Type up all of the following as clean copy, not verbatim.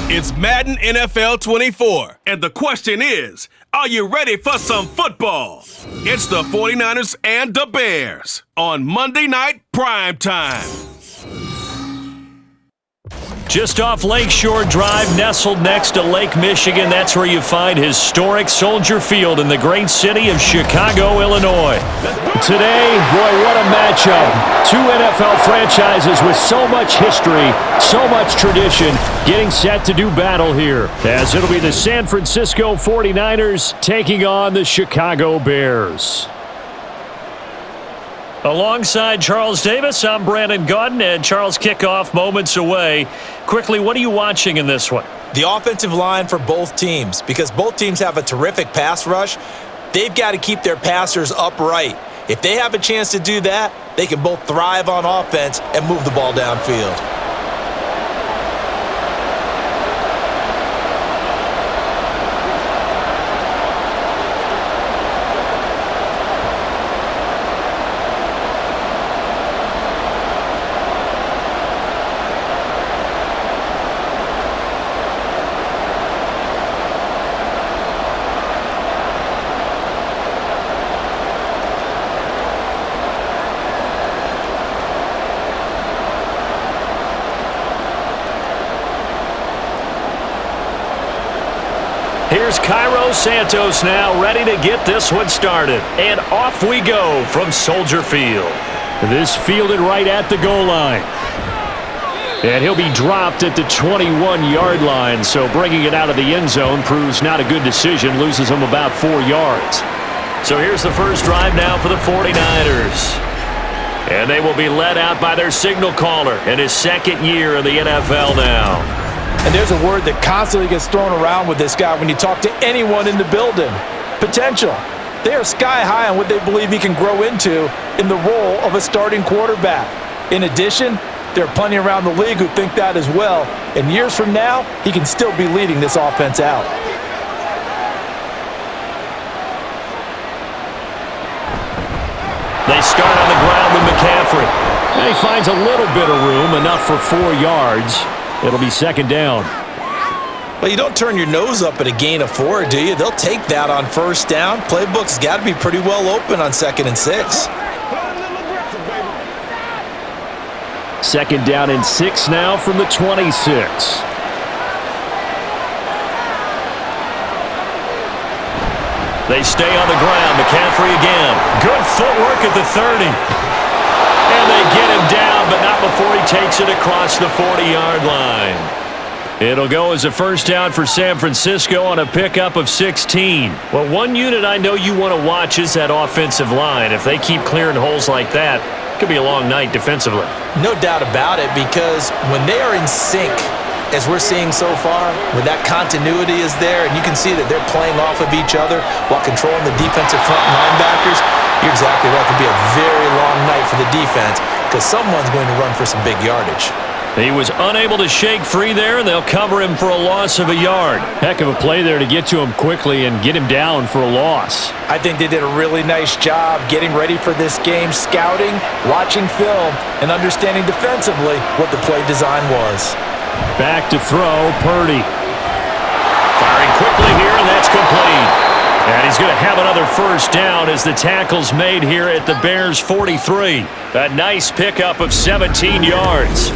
It's Madden NFL 24, and the question is, are you ready for some football? It's the 49ers and the Bears on Monday Night Primetime. Just off Lakeshore Drive, nestled next to Lake Michigan, that's where you find historic Soldier Field in the great city of Chicago, Illinois. Today, boy, what a matchup. Two NFL franchises with so much history, so much tradition, getting set to do battle here, as it'll be the San Francisco 49ers taking on the Chicago Bears. Alongside Charles Davis, I'm Brandon Gaudin, and Charles, kickoff moments away. Quickly, what are you watching in this one? The offensive line for both teams, because both teams have a terrific pass rush. They've got to keep their passers upright. If they have a chance to do that, they can both thrive on offense and move the ball downfield. Here's Cairo Santos now, ready to get this one started. And off we go from Soldier Field. This fielded right at the goal line. And he'll be dropped at the 21-yard line, so bringing it out of the end zone proves not a good decision, loses him about 4 yards. So here's the first drive now for the 49ers. And they will be led out by their signal caller in his second year in the NFL now. And there's a word that constantly gets thrown around with this guy when you talk to anyone in the building. Potential. They are sky high on what they believe he can grow into in the role of a starting quarterback. In addition, there are plenty around the league who think that as well. And years from now, he can still be leading this offense out. They start on the ground with McCaffrey. And he finds a little bit of room, enough for 4 yards. It'll be second down. Well, you don't turn your nose up at a gain of 4, do you? They'll take that on first down. Playbook's got to be pretty well open on 2nd and 6. Second down and 6 now from the 26. They stay on the ground. McCaffrey again. Good footwork at the 30. And they get him down, but not before he takes it across the 40-yard line. It'll go as a first down for San Francisco on a pickup of 16. Well, one unit I know you want to watch is that offensive line. If they keep clearing holes like that, it could be a long night defensively. No doubt about it, because when they are in sync, as we're seeing so far, when that continuity is there and you can see that they're playing off of each other while controlling the defensive front linebackers, you're exactly right. It could be a very long night for the defense because someone's going to run for some big yardage. He was unable to shake free there, and they'll cover him for a loss of a yard. Heck of a play there to get to him quickly and get him down for a loss. I think they did a really nice job getting ready for this game, scouting, watching film, and understanding defensively what the play design was. Back to throw, Purdy. Firing quickly here, and that's complete. And he's going to have another first down as the tackle's made here at the Bears' 43. A nice pickup of 17 yards.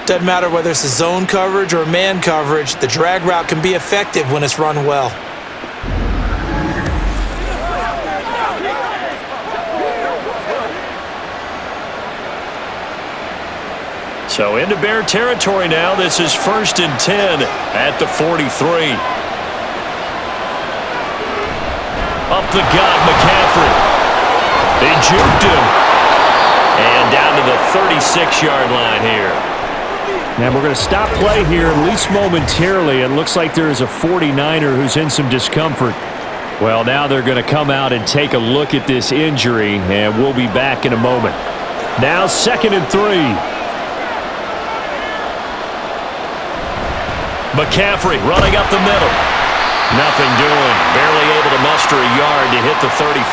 Doesn't matter whether it's a zone coverage or man coverage, the drag route can be effective when it's run well. So into Bear territory now. This is 1st and 10 at the 43. Up the gut, McCaffrey. They juked him. And down to the 36-yard line here. And we're going to stop play here, at least momentarily. It looks like there is a 49er who's in some discomfort. Well, now they're going to come out and take a look at this injury, and we'll be back in a moment. Now 2nd and 3. McCaffrey running up the middle. Nothing doing. Barely able to muster a yard to hit the 35.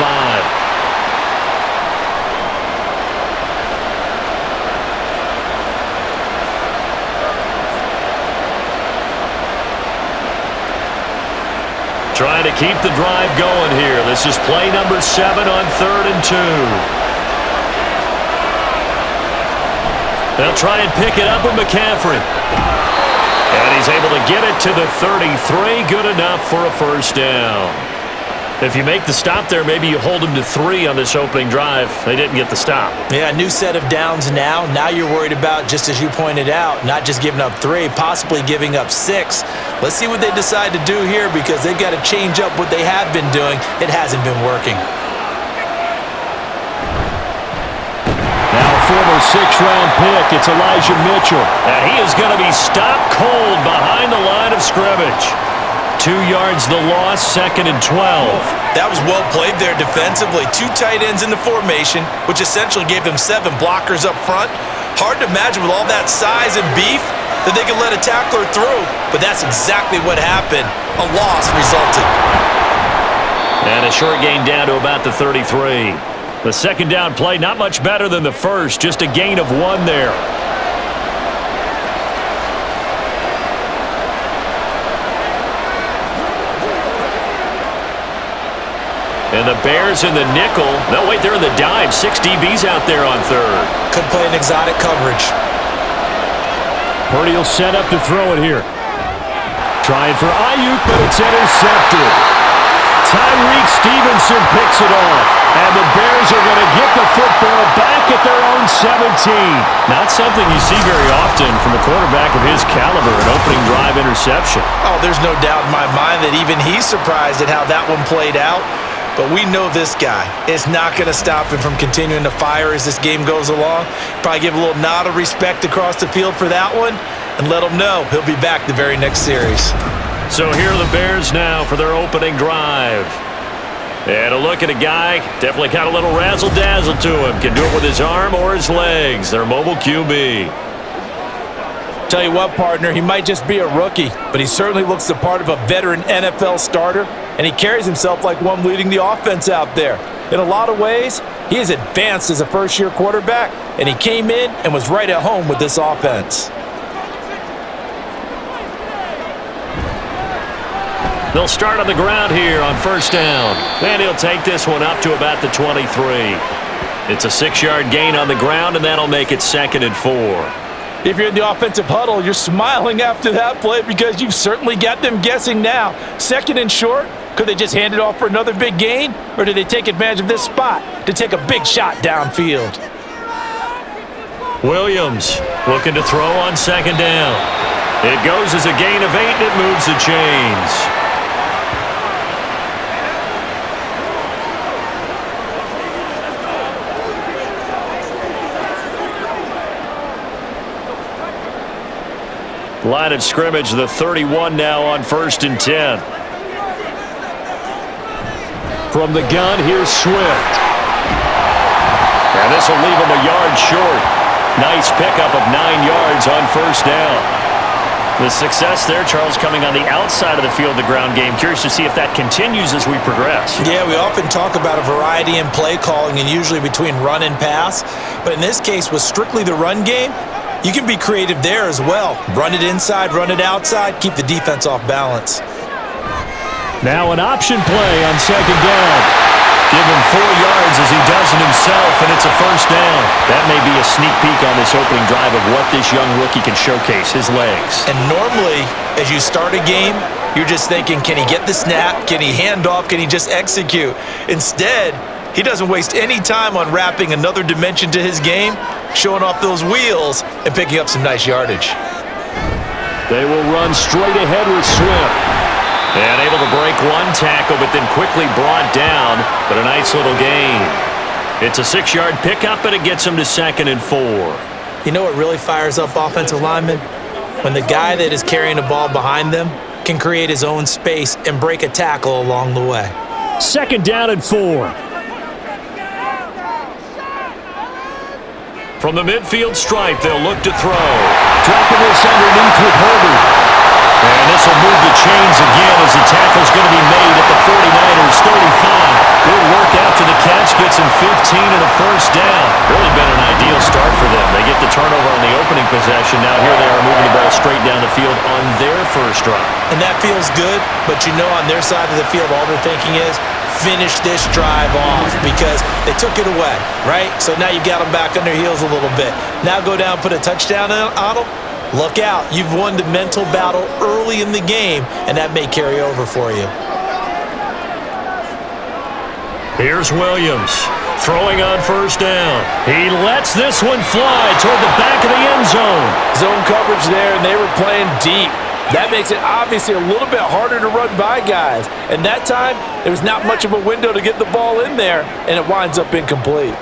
Trying to keep the drive going here. This is play number 7 on 3rd and 2. They'll try and pick it up with McCaffrey. And he's able to get it to the 33. Good enough for a first down. If you make the stop there, maybe you hold them to 3 on this opening drive. They didn't get the stop. Yeah, new set of downs now. Now you're worried about, just as you pointed out, not just giving up 3, possibly giving up 6. Let's see what they decide to do here, because they've got to change up what they have been doing. It hasn't been working. Now former 6th-round pick, it's Elijah Mitchell. And he is going to be stopped cold behind the line of scrimmage. 2 yards the loss, 2nd and 12. That was well played there defensively. 2 tight ends in the formation, which essentially gave them 7 blockers up front. Hard to imagine with all that size and beef that they could let a tackler through, but that's exactly what happened. A loss resulted. And a short gain down to about the 33. The second down play, not much better than the first, just a gain of 1 there. And the Bears in the nickel. No, wait, they're in the dime. 6 DBs out there on 3rd. Could play an exotic coverage. Purdy will set up to throw it here. Trying for Ayuk, but it's intercepted. Tyreek Stevenson picks it off. And the Bears are going to get the football back at their own 17. Not something you see very often from a quarterback of his caliber, an opening drive interception. Oh, there's no doubt in my mind that even he's surprised at how that one played out. But we know this guy is not going to stop him from continuing to fire as this game goes along. Probably give a little nod of respect across the field for that one and let him know he'll be back the very next series. So here are the Bears now for their opening drive. And a look at a guy, definitely got a little razzle-dazzle to him. Can do it with his arm or his legs. Their mobile QB. Tell you what, partner, he might just be a rookie, but he certainly looks the part of a veteran NFL starter, and he carries himself like one leading the offense out there. In a lot of ways, he is advanced as a first-year quarterback, and he came in and was right at home with this offense. They'll start on the ground here on first down, and he'll take this one up to about the 23. It's a 6-yard gain on the ground, and that'll make it 2nd and 4. If you're in the offensive huddle, you're smiling after that play because you've certainly got them guessing now. 2nd and short, could they just hand it off for another big gain? Or do they take advantage of this spot to take a big shot downfield? Williams looking to throw on 2nd down. It goes as a gain of 8, and it moves the chains. Line of scrimmage, the 31 now on 1st and 10. From the gun, here's Swift. And this will leave him a yard short. Nice pickup of 9 yards on 1st down. The success there, Charles, coming on the outside of the field, the ground game. Curious to see if that continues as we progress. Yeah, we often talk about a variety in play calling and usually between run and pass. But in this case, with strictly the run game, you can be creative there as well. Run it inside, run it outside, keep the defense off balance. Now an option play on 2nd down. Give him 4 yards as he does it himself, and it's a first down. That may be a sneak peek on this opening drive of what this young rookie can showcase, his legs. And normally, as you start a game, you're just thinking, can he get the snap? Can he hand off? Can he just execute? Instead, he doesn't waste any time on wrapping another dimension to his game, showing off those wheels and picking up some nice yardage. They will run straight ahead with Swift. And able to break 1 tackle, but then quickly brought down, but a nice little gain. It's a 6-yard pickup, and it gets him to 2nd and 4. You know what really fires up offensive linemen? When the guy that is carrying the ball behind them can create his own space and break a tackle along the way. 2nd down and 4. From the midfield stripe, they'll look to throw. Dropping this underneath with Herbert. And this will move the chains again as the tackle's going to be made at the 49ers 35. Good work after the catch, gets him 15 and a first down. Really been an ideal start for them. They get the turnover on the opening possession. Now here they are moving the ball straight down the field on their first drive. And that feels good, but you know on their side of the field, all they're thinking is, finish this drive off because they took it away, right? So now you've got them back on their heels a little bit. Now go down, put a touchdown on them. Look out. You've won the mental battle early in the game, and that may carry over for you. Here's Williams throwing on first down. He lets this one fly toward the back of the end zone. Zone coverage there, and they were playing deep. That makes it obviously a little bit harder to run by guys. And that time, there was not much of a window to get the ball in there, and it winds up incomplete.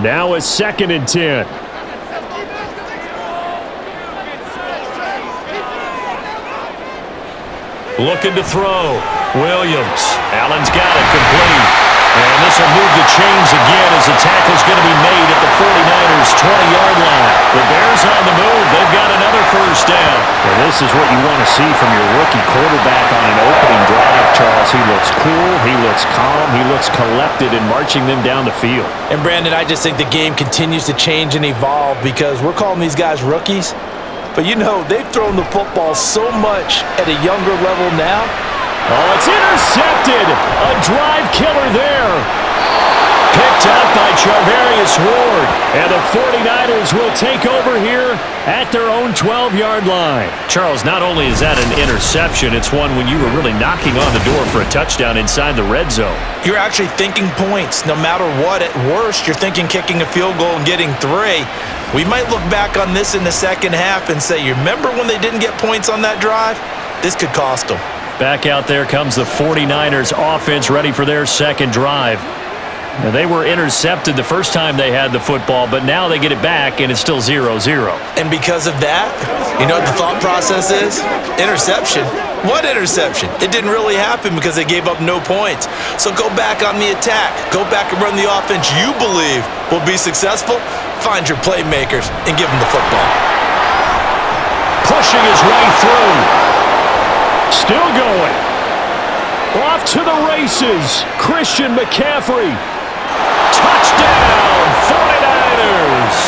Now a 2nd and 10. Looking to throw. Williams. Allen's got it complete. And this will move the chains again as the tackle's going to be made at the 49ers' 20-yard line. The Bears on the move. They've got another first down. And this is what you want to see from your rookie quarterback on an opening drive, Charles. He looks cool. He looks calm. He looks collected in marching them down the field. And, Brandon, I just think the game continues to change and evolve because we're calling these guys rookies. But, you know, they've thrown the football so much at a younger level now. Oh, it's intercepted. A drive killer there. Picked up by Charvarius Ward. And the 49ers will take over here at their own 12-yard line. Charles, not only is that an interception, it's one when you were really knocking on the door for a touchdown inside the red zone. You're actually thinking points. No matter what, at worst, you're thinking kicking a field goal and getting 3. We might look back on this in the second half and say, you remember when they didn't get points on that drive? This could cost them. Back out there comes the 49ers offense ready for their second drive. Now, they were intercepted the first time they had the football, but now they get it back, and it's still 0-0. And because of that, you know what the thought process is? Interception. What interception? It didn't really happen because they gave up no points. So go back on the attack. Go back and run the offense you believe will be successful. Find your playmakers and give them the football. Pushing his way through. Still going. Off to the races. Christian McCaffrey. Touchdown, 49ers.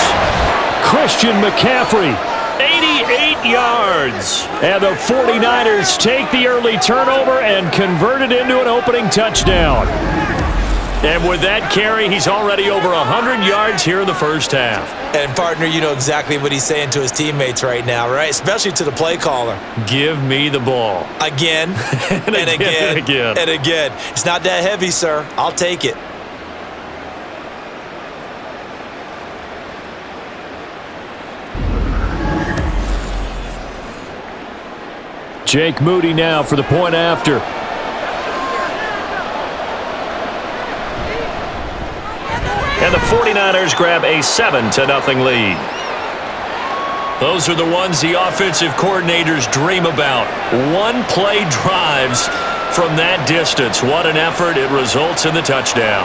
Christian McCaffrey, 88 yards. And the 49ers take the early turnover and convert it into an opening touchdown. And with that carry, he's already over 100 yards here in the first half. And, partner, you know exactly what he's saying to his teammates right now, right? Especially to the play caller. Give me the ball. Again, and again. And again. It's not that heavy, sir. I'll take it. Jake Moody now for the point after. And the 49ers grab a 7-0 lead. Those are the ones the offensive coordinators dream about. One-play drives from that distance. What an effort. It results in the touchdown.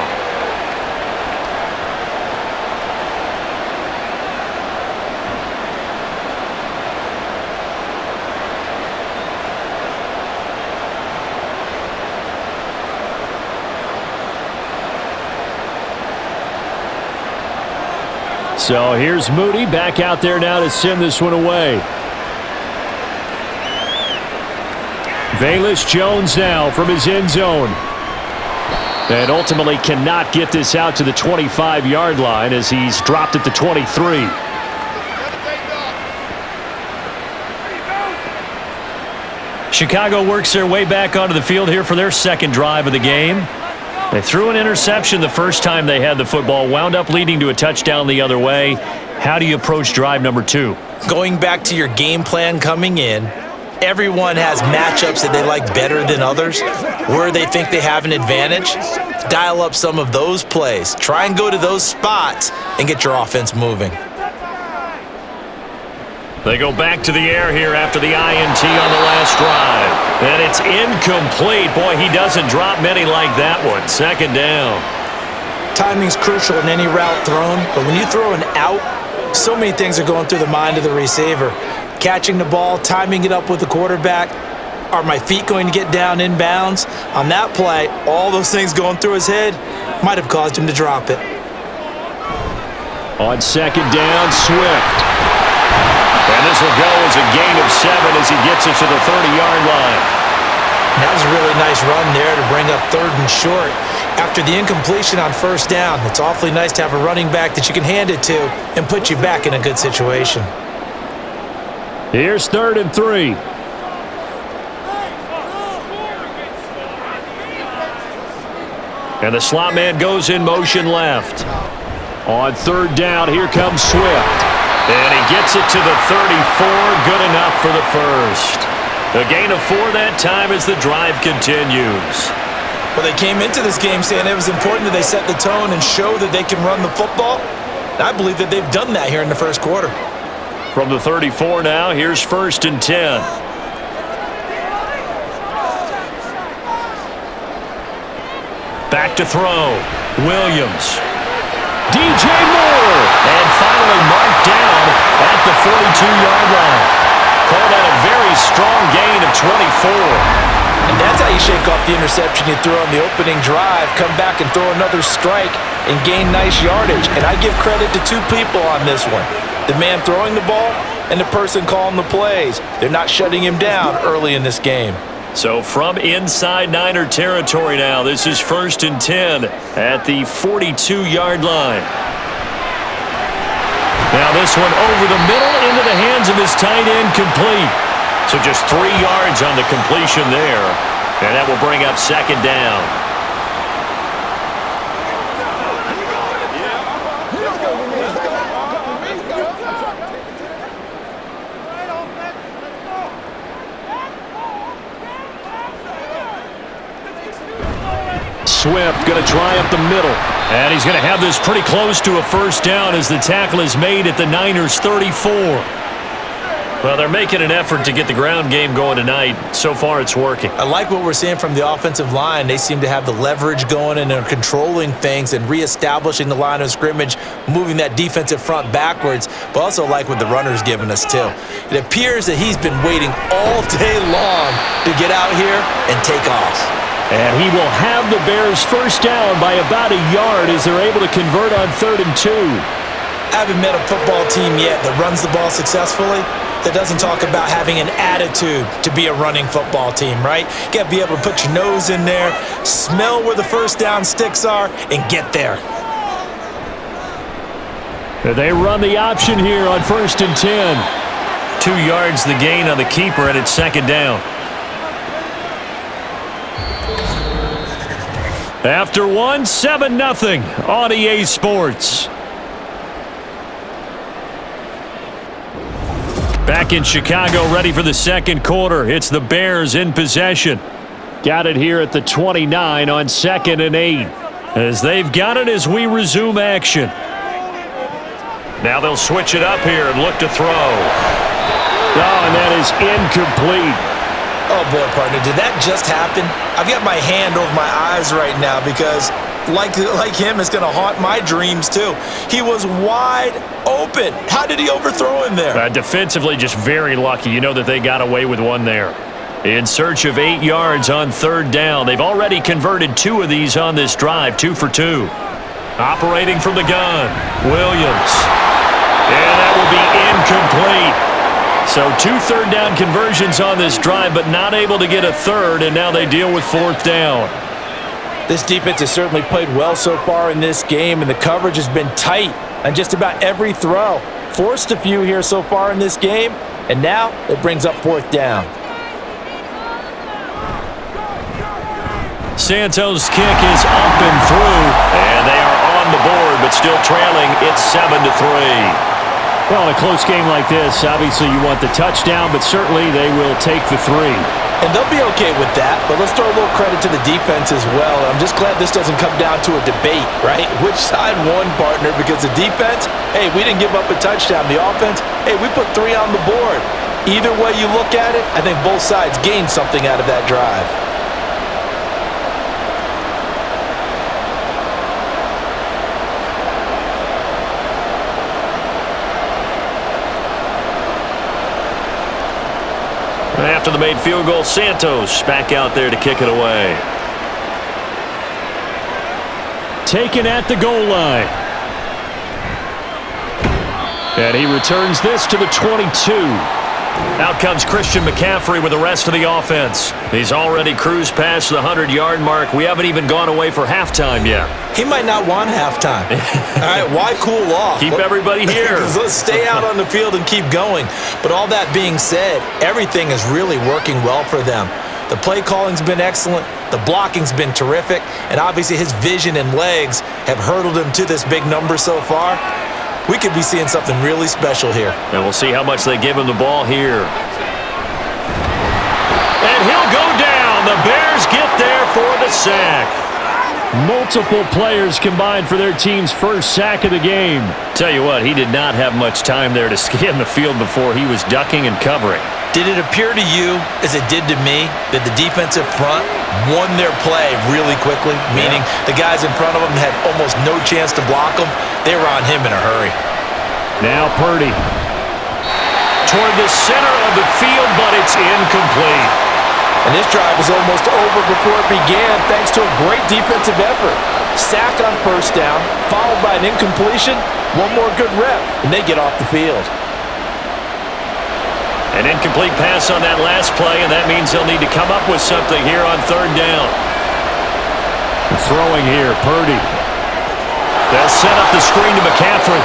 So here's Moody back out there now to send this one away. Velus Jones now from his end zone. And ultimately cannot get this out to the 25-yard line as he's dropped at the 23. Chicago works their way back onto the field here for their second drive of the game. They threw an interception the first time they had the football, wound up leading to a touchdown the other way. How do you approach drive number 2? Going back to your game plan coming in, everyone has matchups that they like better than others, where they think they have an advantage. Dial up some of those plays. Try and go to those spots and get your offense moving. They go back to the air here after the INT on the last drive. And it's incomplete. Boy, he doesn't drop many like that one. Second down. Timing's crucial in any route thrown, but when you throw an out, so many things are going through the mind of the receiver. Catching the ball, timing it up with the quarterback. Are my feet going to get down inbounds? On that play, all those things going through his head might have caused him to drop it. On second down, Swift. And this will go as a gain of 7 as he gets it to the 30-yard line. That was a really nice run there to bring up 3rd and short. After the incompletion on 1st down, it's awfully nice to have a running back that you can hand it to and put you back in a good situation. Here's 3rd and 3. And the slot man goes in motion left. On 3rd down, here comes Swift. And he gets it to the 34, good enough for the first. A gain of 4 that time as the drive continues. Well, they came into this game saying it was important that they set the tone and show that they can run the football. I believe that they've done that here in the first quarter. From the 34 now, here's 1st and 10. Back to throw. Williams. DJ Moore. And finally marked down at the 42-yard line. Called out a very strong gain of 24. And that's how you shake off the interception you threw on the opening drive, come back and throw another strike and gain nice yardage. And I give credit to 2 people on this one. The man throwing the ball and the person calling the plays. They're not shutting him down early in this game. So from inside Niner territory now, this is 1st and 10 at the 42-yard line. Now this one over the middle into the hands of his tight end, complete. So just 3 yards on the completion there. And that will bring up 2nd down. Swift going to try up the middle. And he's going to have this pretty close to a 1st down as the tackle is made at the Niners' 34. Well, they're making an effort to get the ground game going tonight. So far, it's working. I like what we're seeing from the offensive line. They seem to have the leverage going and they're controlling things and reestablishing the line of scrimmage, moving that defensive front backwards, but also like what the runner's giving us, too. It appears that he's been waiting all day long to get out here and take off. And he will have the Bears 1st down by about a yard as they're able to convert on 3rd and 2. I haven't met a football team yet that runs the ball successfully that doesn't talk about having an attitude to be a running football team, right? You got to be able to put your nose in there, smell where the 1st down sticks are, and get there. They run the option here on 1st and 10. 2 yards the gain on the keeper, and it's 2nd down. After 1, 7-0 on EA Sports. Back in Chicago, ready for the 2nd quarter. It's the Bears in possession. Got it here at the 29 on 2nd and 8. As they've got it as we resume action. Now they'll switch it up here and look to throw. Oh, and that is incomplete. Oh, boy, partner, did that just happen? I've got my hand over my eyes right now because, like him, it's going to haunt my dreams, too. He was wide open. How did he overthrow him there? Defensively, just very lucky. You know that they got away with one there. In search of 8 yards on 3rd down. They've already converted 2 of these on this drive, 2 for 2. Operating from the gun, Williams. And that will be incomplete. So 2 3rd down conversions on this drive, but not able to get a 3rd, and now they deal with 4th down. This defense has certainly played well so far in this game, and the coverage has been tight on just about every throw. Forced a few here so far in this game, and now it brings up 4th down. Santos' kick is up and through, and they are on the board, but still trailing. It's 7-3. Well, in a close game like this, obviously you want the touchdown, but certainly they will take the 3. And they'll be okay with that, but let's throw a little credit to the defense as well. I'm just glad this doesn't come down to a debate, right? Which side won, partner? Because the defense, hey, we didn't give up a touchdown. The offense, hey, we put 3 on the board. Either way you look at it, I think both sides gained something out of that drive. After the made field goal, Santos back out there to kick it away. Taken at the goal line. And he returns this to the 22. Out comes Christian McCaffrey with the rest of the offense. He's already cruised past the 100-yard mark. We haven't even gone away for halftime yet. He might not want halftime. All right, why cool off? Keep everybody here. Let's stay out on the field and keep going. But all that being said, everything is really working well for them. The play calling's been excellent. The blocking's been terrific. And obviously his vision and legs have hurdled him to this big number so far. We could be seeing something really special here. And we'll see how much they give him the ball here. And he'll go down. The Bears get there for the sack. Multiple players combined for their team's first sack of the game. Tell you what, he did not have much time there to scan the field before he was ducking and covering. Did it appear to you, as it did to me, that the defensive front won their play really quickly? Meaning the guys in front of them had almost no chance to block them. They were on him in a hurry. Now Purdy. Toward the center of the field, but it's incomplete. And this drive was almost over before it began thanks to a great defensive effort. Sack on first down, followed by an incompletion. One more good rep, and they get off the field. An incomplete pass on that last play, and that means they'll need to come up with something here on third down. Throwing here, Purdy. They'll set up the screen to McCaffrey.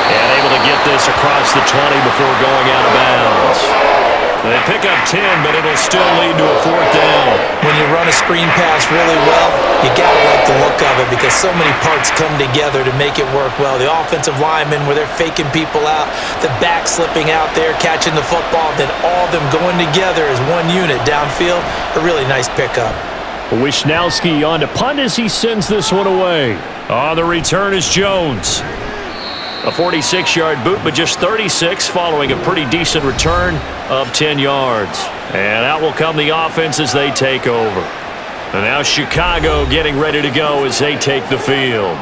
And able to get this across the 20 before going out of bounds. They pick up 10, but it'll still lead to a fourth down. When you run a screen pass really well, you got to like the look of it because so many parts come together to make it work well. The offensive linemen, where they're faking people out, the back slipping out there, catching the football, then all of them going together as one unit downfield. A really nice pickup. Wishnowski on to punt as he sends this one away. On the return is Jones. A 46-yard boot, but just 36 following a pretty decent return of 10 yards. And out will come the offense as they take over. And now Chicago getting ready to go as they take the field.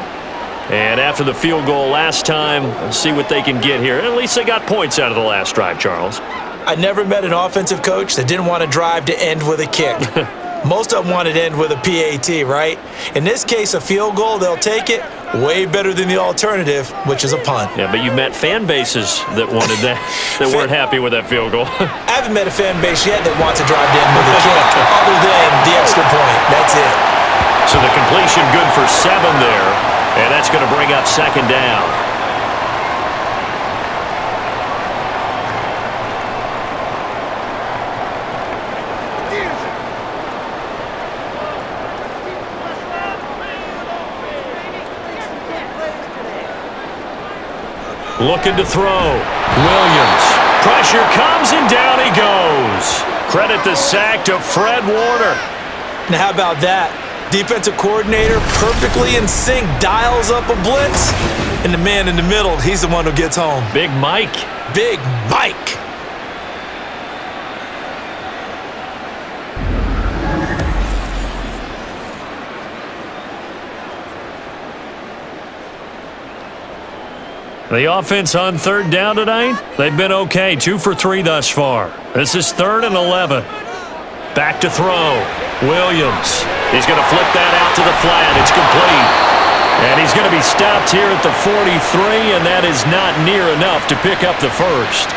And after the field goal last time, let's see what they can get here. At least they got points out of the last drive, Charles. I never met an offensive coach that didn't want to drive to end with a kick. Most of them wanted to end with a PAT, right? In this case, a field goal, they'll take it. Way better than the alternative, which is a punt. Yeah, but you met fan bases that wanted that, that weren't happy with that field goal. I haven't met a fan base yet that wants to drive to end with a kick, other than the extra point. That's it. So the completion good for 7 there, and that's going to bring up second down. Looking to throw. Williams. Pressure comes and down he goes. Credit the sack to Fred Warner. Now how about that? Defensive coordinator perfectly in sync, dials up a blitz, and the man in the middle, he's the one who gets home. Big Mike. Big Mike. The offense on third down tonight, they've been okay. 2 for 3 thus far. This is 3rd and 11. Back to throw. Williams. He's going to flip that out to the flat. It's complete. And he's going to be stopped here at the 43, and that is not near enough to pick up the first.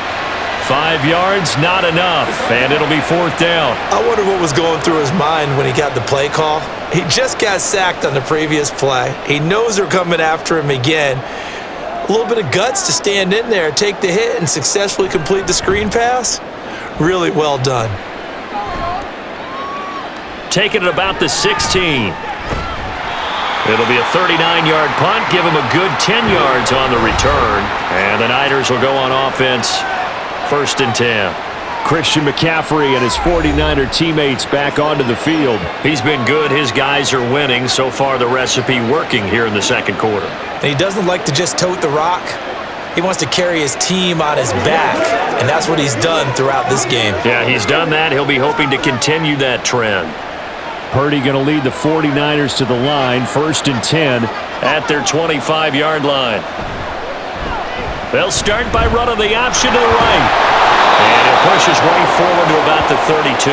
5 yards, not enough, and it'll be 4th down. I wonder what was going through his mind when he got the play call. He just got sacked on the previous play. He knows they're coming after him again. A little bit of guts to stand in there, take the hit, and successfully complete the screen pass. Really well done. Taking it about the 16. It'll be a 39-yard punt, give him a good 10 yards on the return. And the Niners will go on offense, 1st and 10. Christian McCaffrey and his 49er teammates back onto the field. He's been good. His guys are winning. So far, the recipe working here in the second quarter. And he doesn't like to just tote the rock. He wants to carry his team on his back, and that's what he's done throughout this game. Yeah, he's done that. He'll be hoping to continue that trend. Purdy going to lead the 49ers to the line, 1st and 10 at their 25-yard line. They'll start by running the option to the right. And he'll push his way forward to about the 32.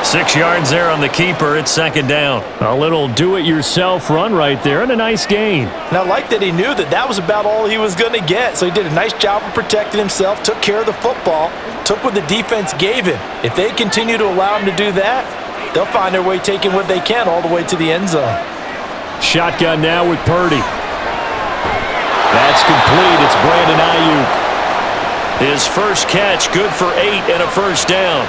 6 yards there on the keeper. It's second down. A little do-it-yourself run right there and a nice gain. And I like that he knew that that was about all he was going to get. So he did a nice job of protecting himself, took care of the football, took what the defense gave him. If they continue to allow him to do that, they'll find their way taking what they can all the way to the end zone. Shotgun now with Purdy. That's complete. It's Brandon Ayuk. His first catch, good for 8 and a first down.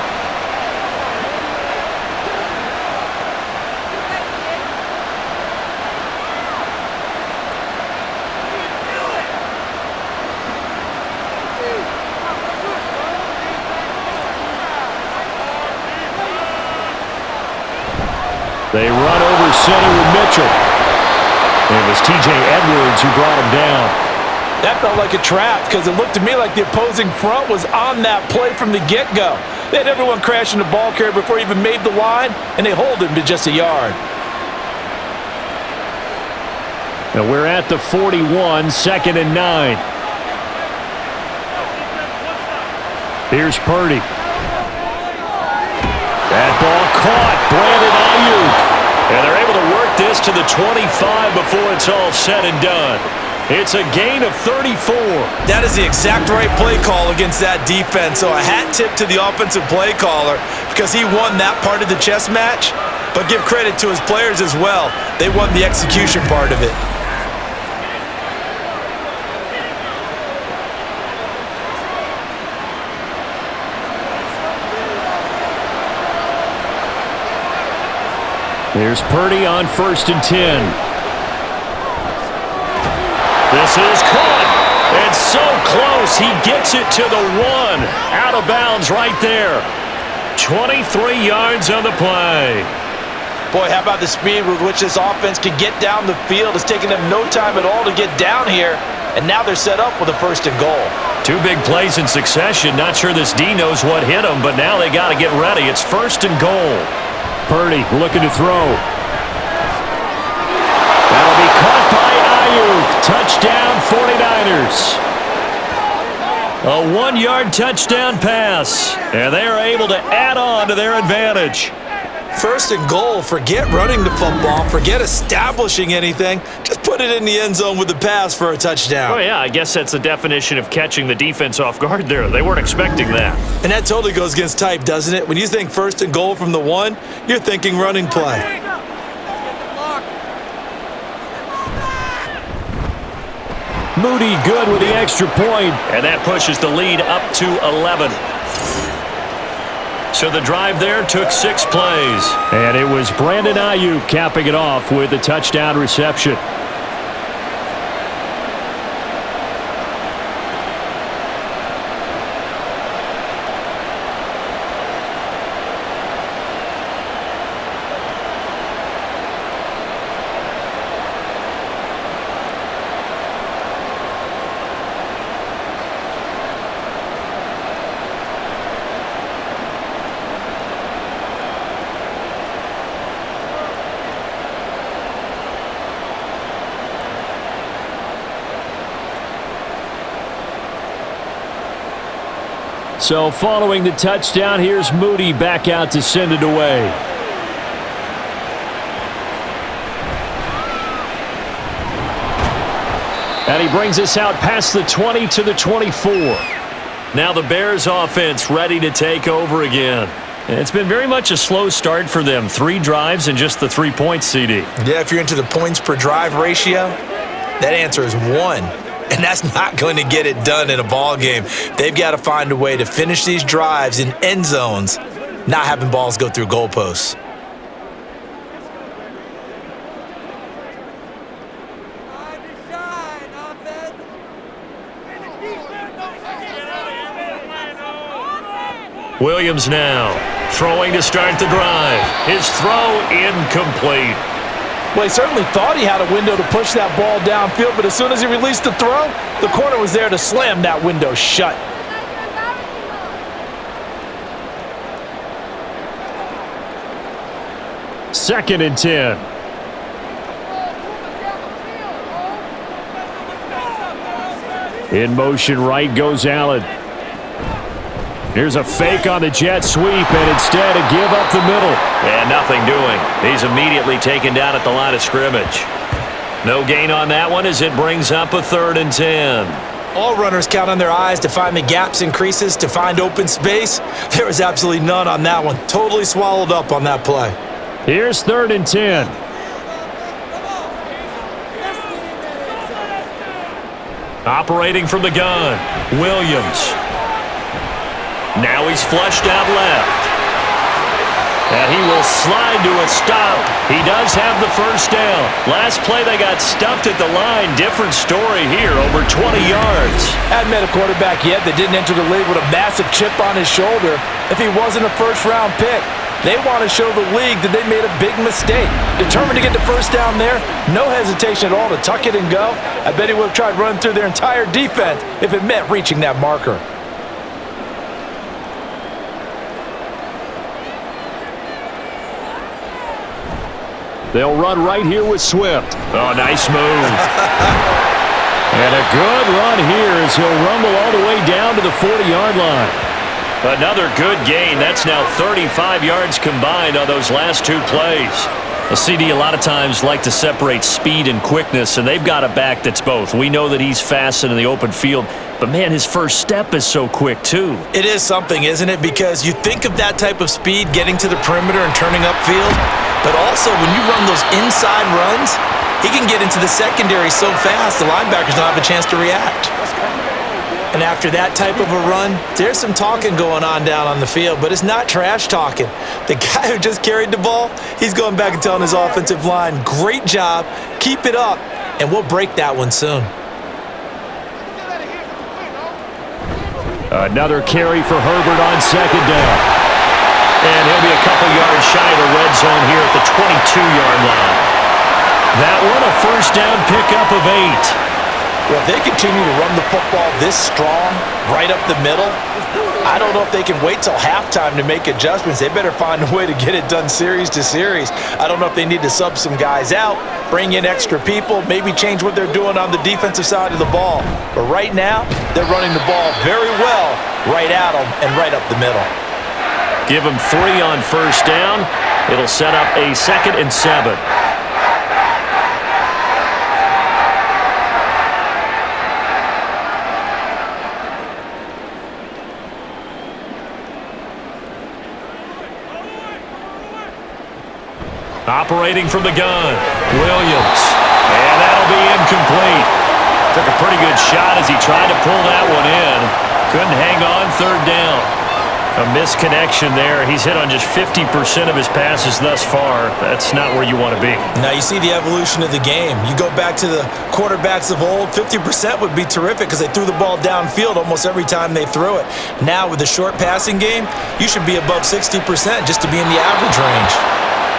They run over center with Mitchell. It was T.J. Edwards who brought him down. That felt like a trap because it looked to me like the opposing front was on that play from the get-go. They had everyone crashing the ball carrier before he even made the line, and they hold him to just a yard. Now we're at the 41, 2nd and 9. Here's Purdy. That ball caught. Brandon Ayuk. And they're able to work this to the 25 before it's all said and done. It's a gain of 34. That is the exact right play call against that defense. So a hat tip to the offensive play caller because he won that part of the chess match. But give credit to his players as well. They won the execution part of it. There's Purdy on 1st and 10. This is caught. It's so close. He gets it to the 1. Out of bounds right there. 23 yards on the play. Boy, how about the speed with which this offense can get down the field? It's taken them no time at all to get down here. And now they're set up with a 1st and goal. 2 big plays in succession. Not sure this D knows what hit him, but now they got to get ready. It's 1st and goal. Purdy looking to throw. That'll be caught by Ayuk. Touchdown 49ers. A 1-yard touchdown pass. And they are able to add on to their advantage. 1st and goal. Forget running the football. Forget establishing anything. Just put it in the end zone with the pass for a touchdown. Oh, yeah, I guess that's the definition of catching the defense off guard there. They weren't expecting that. And that totally goes against type, doesn't it? When you think 1st and goal from the 1, you're thinking running play. Moody good with the extra point. And that pushes the lead up to 11. So the drive there took 6 plays. And it was Brandon Ayuk capping it off with a touchdown reception. So following the touchdown, here's Moody back out to send it away. And he brings us out past the 20 to the 24. Now the Bears offense ready to take over again. It's been very much a slow start for them. 3 drives and just the 3 points, CD. Yeah, if you're into the points per drive ratio, that answer is 1. And that's not going to get it done in a ball game. They've got to find a way to finish these drives in end zones, not having balls go through goalposts. Williams now throwing to start the drive. His throw incomplete. Well, he certainly thought he had a window to push that ball downfield, but as soon as he released the throw, the corner was there to slam that window shut. Second and 10. In motion right goes Allen. Here's a fake on the jet sweep, and instead a give up the middle. And nothing doing. He's immediately taken down at the line of scrimmage. No gain on that one as it brings up a 3rd and 10. All runners count on their eyes to find the gaps and creases, to find open space. There was absolutely none on that one. Totally swallowed up on that play. Here's 3rd and 10. Operating from the gun, Williams. Now he's flushed out left. And he will slide to a stop. He does have the first down. Last play they got stuffed at the line. Different story here, over 20 yards. Hadn't met a quarterback yet that didn't enter the league with a massive chip on his shoulder if he wasn't a first-round pick. They want to show the league that they made a big mistake. Determined to get the first down there, no hesitation at all to tuck it and go. I bet he would have tried running through their entire defense if it meant reaching that marker. They'll run right here with Swift. Oh, nice move. And a good run here as he'll rumble all the way down to the 40-yard line. Another good gain. That's now 35 yards combined on those last 2 plays. A CD a lot of times like to separate speed and quickness, and they've got a back that's both. We know that he's fast in the open field, but man, his first step is so quick too. It is something, isn't it? Because you think of that type of speed getting to the perimeter and turning upfield, but also when you run those inside runs, he can get into the secondary so fast the linebackers don't have a chance to react. And after that type of a run, there's some talking going on down on the field, but it's not trash talking. The guy who just carried the ball, he's going back and telling his offensive line, great job, keep it up, and we'll break that one soon. Another carry for Herbert on 2nd down. And he'll be a couple yards shy of the red zone here at the 22-yard line. That one a first down pickup of 8. Well, if they continue to run the football this strong, right up the middle, I don't know if they can wait till halftime to make adjustments. They better find a way to get it done series to series. I don't know if they need to sub some guys out, bring in extra people, maybe change what they're doing on the defensive side of the ball. But right now, they're running the ball very well right at them and right up the middle. Give them 3 on first down. It'll set up a 2nd and 7. Operating from the gun, Williams. And that'll be incomplete. Took a pretty good shot as he tried to pull that one in. Couldn't hang on 3rd down. A misconnection there. He's hit on just 50% of his passes thus far. That's not where you want to be. Now you see the evolution of the game. You go back to the quarterbacks of old, 50% would be terrific because they threw the ball downfield almost every time they threw it. Now with the short passing game, you should be above 60% just to be in the average range.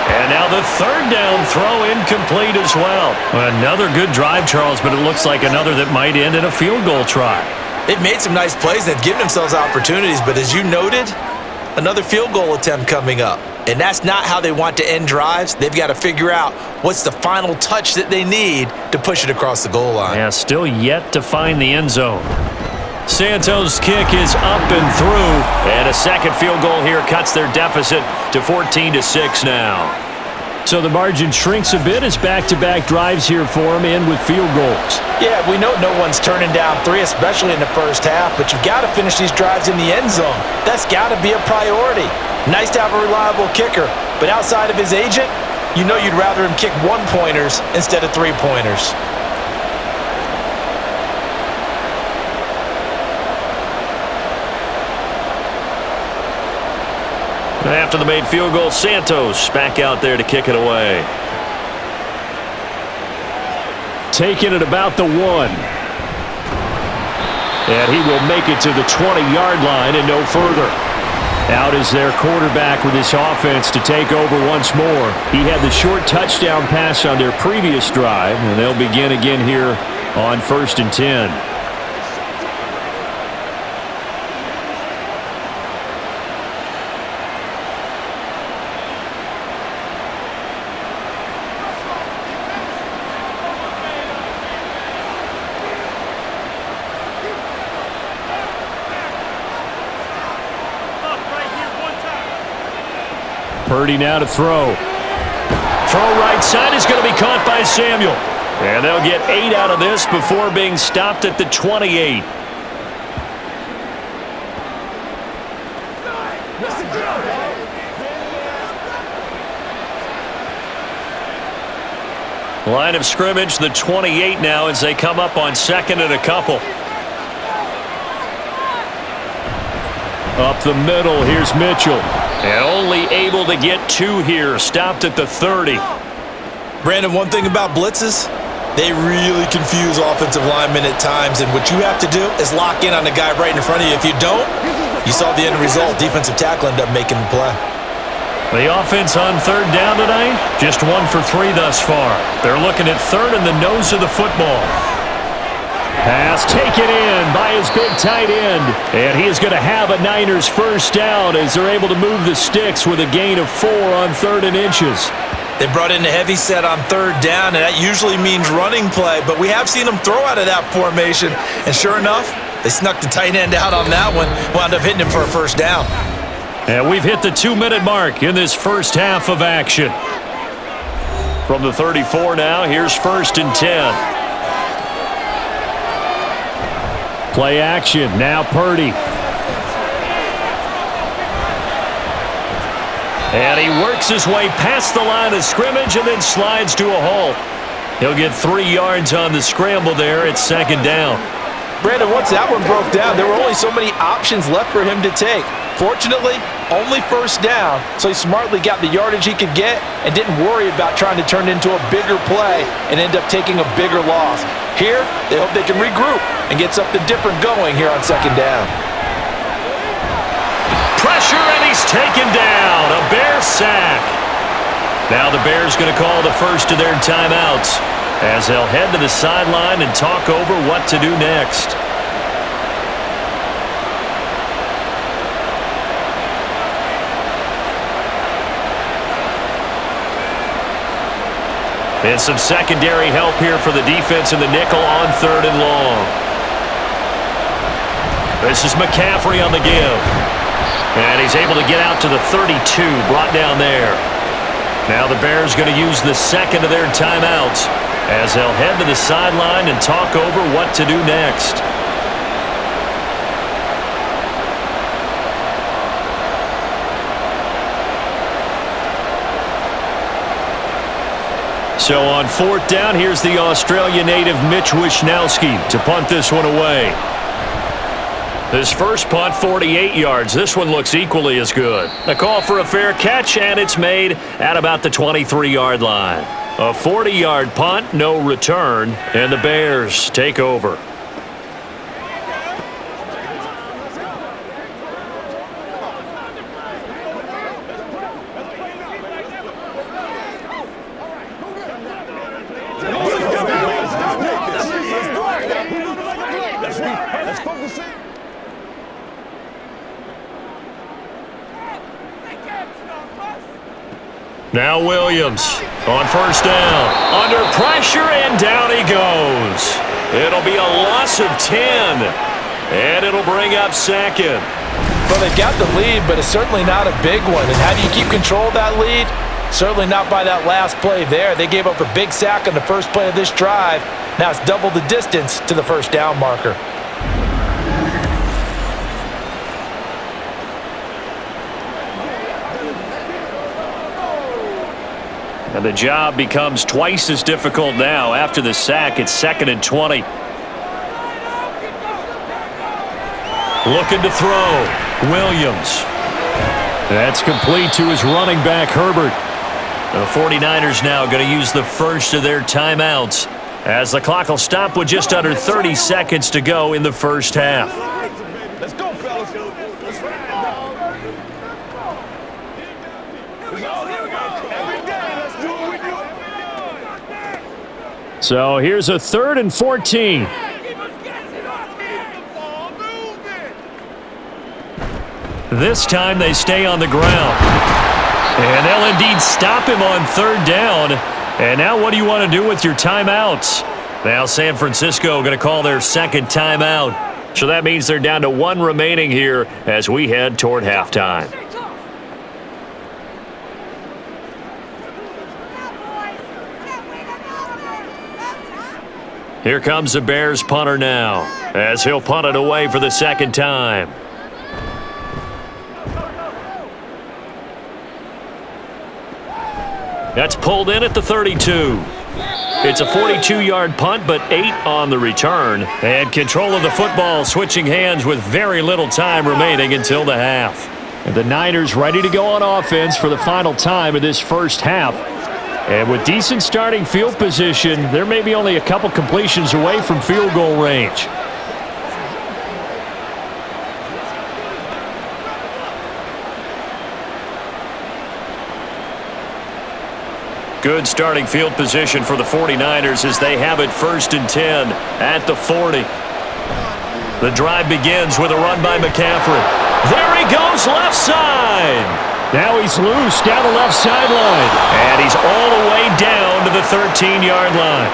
And now the 3rd down throw incomplete as well. Another good drive, Charles, but it looks like another that might end in a field goal try. They've made some nice plays. They've given themselves opportunities, but as you noted, another field goal attempt coming up. And that's not how they want to end drives. They've got to figure out what's the final touch that they need to push it across the goal line. Yeah, still yet to find the end zone. Santos' kick is up and through, and a 2nd field goal here cuts their deficit to 14-6 now. So the margin shrinks a bit as back-to-back drives here for them end with field goals. Yeah, we know no one's turning down 3, especially in the first half, but you've got to finish these drives in the end zone. That's got to be a priority. Nice to have a reliable kicker, but outside of his agent, you know you'd rather him kick 1-pointers instead of 3-pointers. After the made field goal, Santos back out there to kick it away. Taking it about the 1. And he will make it to the 20-yard line and no further. Out is their quarterback with his offense to take over once more. He had the short touchdown pass on their previous drive, and they'll begin again here on 1st and 10. Purdy now to throw. Throw right side is going to be caught by Samuel. And they'll get 8 out of this before being stopped at the 28. Line of scrimmage, the 28 now as they come up on second and a couple. Up the middle, here's Mitchell. And only able to get 2 here, stopped at the 30. Brandon, one thing about blitzes, they really confuse offensive linemen at times, and what you have to do is lock in on the guy right in front of you. If you don't, you saw the end result. Defensive tackle ended up making the play. The offense on third down tonight, just 1 for 3 thus far. They're looking at third in the nose of the football. Pass taken in by his big tight end. And he is going to have a Niners first down as they're able to move the sticks with a gain of 4 on 3rd and inches. They brought in the heavy set on third down, and that usually means running play, but we have seen them throw out of that formation, and sure enough, they snuck the tight end out on that one, wound up hitting him for a first down. And we've hit the 2-minute mark in this first half of action. From the 34 now, here's 1st and 10. Play action, now Purdy. And he works his way past the line of scrimmage and then slides to a halt. He'll get 3 yards on the scramble there at 2nd down. Brandon, once that one broke down, there were only so many options left for him to take. Fortunately, only first down, so he smartly got the yardage he could get and didn't worry about trying to turn it into a bigger play and end up taking a bigger loss. Here, they hope they can regroup and get something different going here on 2nd down. Pressure, and he's taken down. A Bear sack. Now the Bears going to call the first of their timeouts as they'll head to the sideline and talk over what to do next. And some secondary help here for the defense in the nickel on 3rd and long. This is McCaffrey on the give. And he's able to get out to the 32, brought down there. Now the Bears going to use the second of their timeouts as they'll head to the sideline and talk over what to do next. So on 4th down, here's the Australia native Mitch Wishnowsky to punt this one away. This first punt, 48 yards. This one looks equally as good. A call for a fair catch, and it's made at about the 23-yard line. A 40-yard punt, no return, and the Bears take over. Now Williams on first down. Under pressure, and down he goes. It'll be a loss of 10. And it'll bring up 2nd. Well, they've got the lead, but it's certainly not a big one. And how do you keep control of that lead? Certainly not by that last play there. They gave up a big sack on the first play of this drive. Now it's double the distance to the first down marker. And the job becomes twice as difficult now after the sack. It's 2nd and 20. Looking to throw. Williams. That's complete to his running back, Herbert. The 49ers now going to use the first of their timeouts as the clock will stop with just under 30 seconds to go in the first half. Let's go, fellas. Let's ride. So here's a 3rd and 14. This time they stay on the ground. And they'll indeed stop him on 3rd down. And now what do you want to do with your timeouts? Now San Francisco going to call their 2nd timeout. So that means they're down to 1 remaining here as we head toward halftime. Here comes the Bears punter now, as he'll punt it away for the second time. That's pulled in at the 32. It's a 42-yard punt, but 8 on the return. And control of the football switching hands with very little time remaining until the half. And the Niners ready to go on offense for the final time of this first half. And with decent starting field position, they're maybe only a couple completions away from field goal range. Good starting field position for the 49ers as they have it 1st and 10 at the 40. The drive begins with a run by McCaffrey. There he goes, left side. Now he's loose down the left sideline. And he's all the way down to the 13-yard line.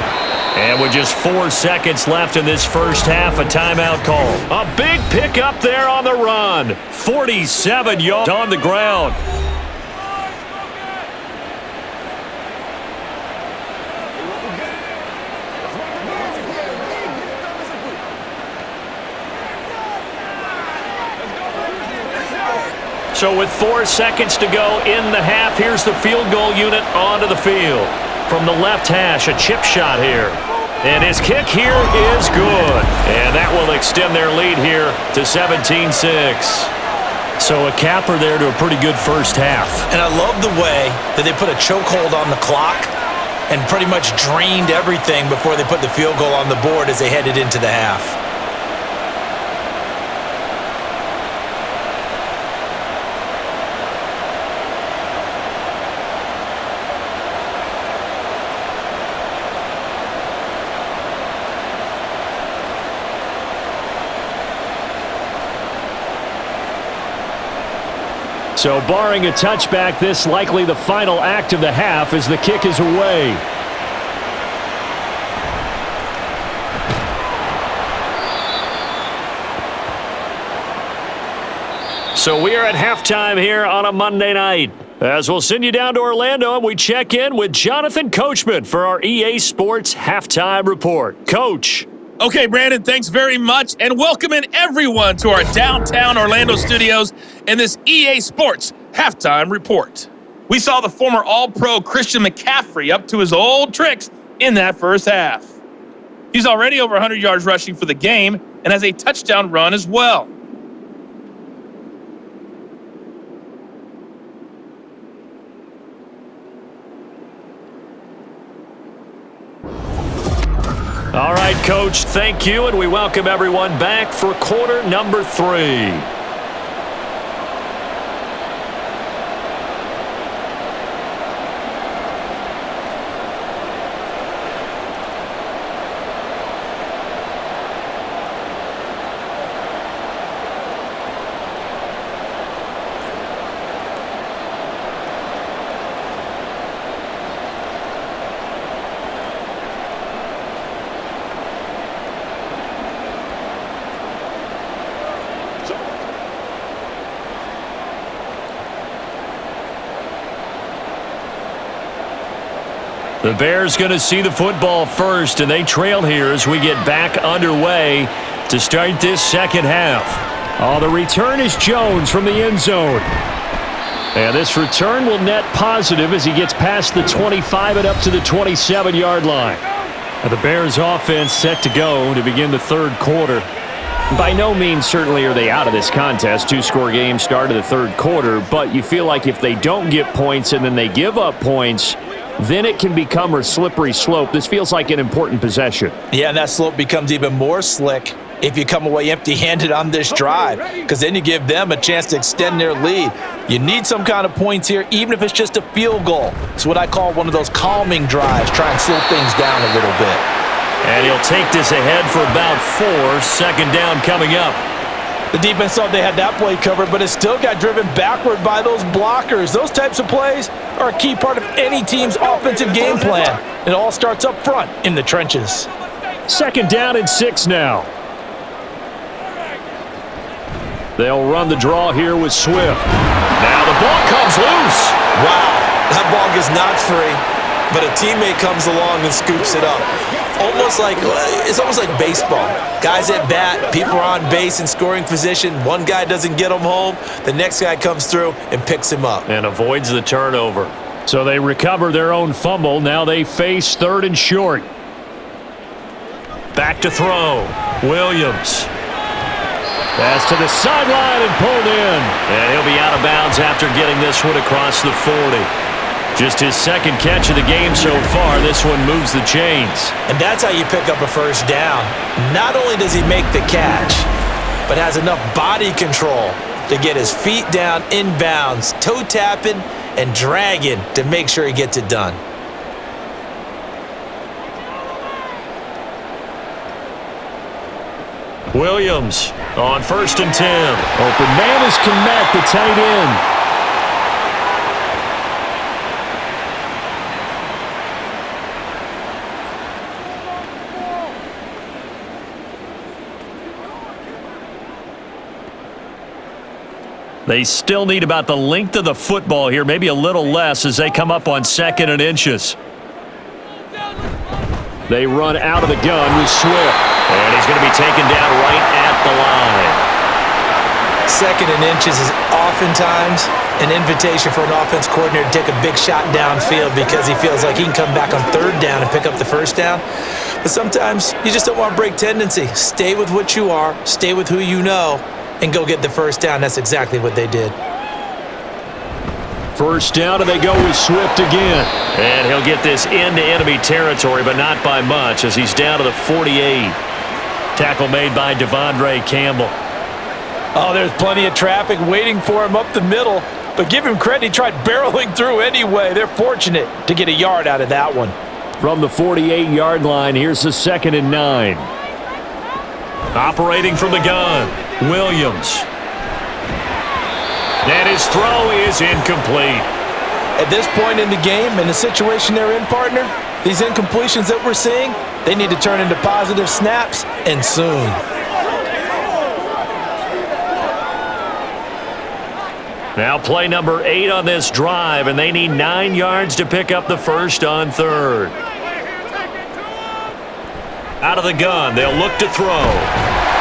And with just 4 seconds left in this first half, a timeout call. A big pickup there on the run. 47 yards on the ground. So with 4 seconds to go in the half, here's the field goal unit onto the field. From the left hash, a chip shot here. And his kick here is good. And that will extend their lead here to 17-6. So a capper there to a pretty good first half. And I love the way that they put a chokehold on the clock and pretty much drained everything before they put the field goal on the board as they headed into the half. So barring a touchback, this likely the final act of the half as the kick is away. So we are at halftime here on a Monday night. As we'll send you down to Orlando and we check in with Jonathan Coachman for our EA Sports Halftime Report. Coach. Okay, Brandon, thanks very much, and welcome in everyone to our downtown Orlando studios in this EA Sports Halftime Report. We saw the former All-Pro Christian McCaffrey up to his old tricks in that first half. He's already over 100 yards rushing for the game and has a touchdown run as well. All right, Coach, thank you, and we welcome everyone back for quarter number 3. The Bears going to see the football first, and they trail here as we get back underway to start this second half. Oh, the return is Jones from the end zone. And this return will net positive as he gets past the 25 and up to the 27-yard line. And the Bears offense set to go to begin the third quarter. By no means certainly are they out of this contest. 2-score game start of the third quarter, but you feel like if they don't get points and then they give up points, then it can become a slippery slope. This feels like an important possession. Yeah, and that slope becomes even more slick if you come away empty-handed on this drive, because then you give them a chance to extend their lead. You need some kind of points here, even if it's just a field goal. It's what I call one of those calming drives. Try and slow things down a little bit. And he'll take this ahead for about 4. Second down coming up. The defense thought they had that play covered, but it still got driven backward by those blockers. Those types of plays are a key part of any team's offensive game plan. It all starts up front in the trenches. Second down and 6 now. They'll run the draw here with Swift. Now the ball comes loose. Wow, that ball gets knocked free. but a teammate comes along and scoops it up. It's almost like baseball. Guys at bat, people are on base in scoring position. One guy doesn't get him home. The next guy comes through and picks him up. And avoids the turnover. So they recover their own fumble. Now they face 3rd and short. Back to throw. Williams. Pass to the sideline and pulled in. And he'll be out of bounds after getting this one across the 40. Just his second catch of the game so far. This one moves the chains. And that's how you pick up a first down. Not only does he make the catch, but has enough body control to get his feet down inbounds, toe tapping and dragging to make sure he gets it done. Williams on 1st and 10. Open man is Kmet, the tight end. They still need about the length of the football here, maybe a little less as they come up on 2nd and inches. They run out of the gun with Swift. And he's going to be taken down right at the line. 2nd and inches is oftentimes an invitation for an offense coordinator to take a big shot downfield because he feels like he can come back on 3rd down and pick up the first down. But sometimes you just don't want to break tendency. Stay with what you are, stay with who you know, and go get the first down. That's exactly what they did. First down, and they go with Swift again. And he'll get this into enemy territory, but not by much as he's down to the 48. Tackle made by Devondre Campbell. Oh, there's plenty of traffic waiting for him up the middle. But give him credit, he tried barreling through anyway. They're fortunate to get a yard out of that one. From the 48-yard line, here's the 2nd and 9. Operating from the gun, Williams. And his throw is incomplete. At this point in the game, in the situation they're in, partner, these incompletions that we're seeing, they need to turn into positive snaps, and soon. Now play number 8 on this drive, and they need 9 yards to pick up the first on 3rd. Out of the gun, they'll look to throw.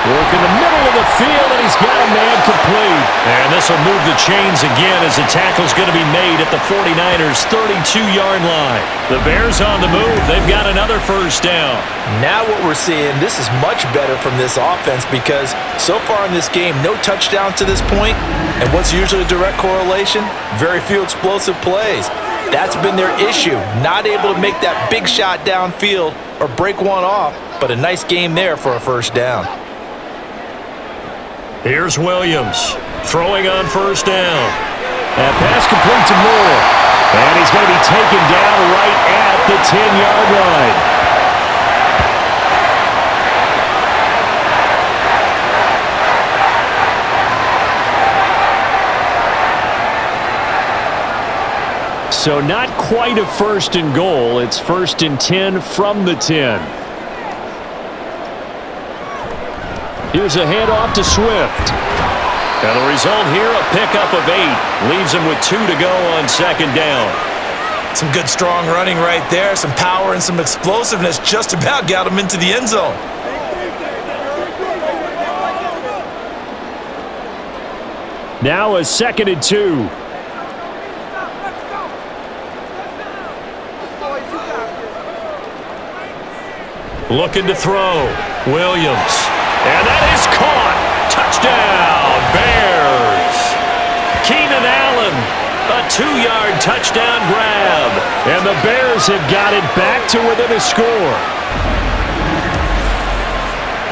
Work in the middle of the field, and he's got a man complete. And this will move the chains again as the tackle's going to be made at the 49ers' 32-yard line. The Bears on the move. They've got another first down. Now what we're seeing, this is much better from this offense because so far in this game, no touchdowns to this point. And what's usually a direct correlation? Very few explosive plays. That's been their issue. Not able to make that big shot downfield or break one off, but a nice game there for a first down. Here's Williams throwing on first down. That pass complete to Moore. And he's going to be taken down right at the 10-yard line. So not quite a 1st and goal. It's 1st and 10 from the 10. Here's a handoff to Swift. And the result here, a pickup of 8. Leaves him with 2 to go on 2nd down. Some good strong running right there. Some power and some explosiveness just about got him into the end zone. Now a 2nd and 2. Looking to throw. Williams. And that is caught. Touchdown, Bears. Keenan Allen, a 2-yard touchdown grab. And the Bears have got it back to within a score.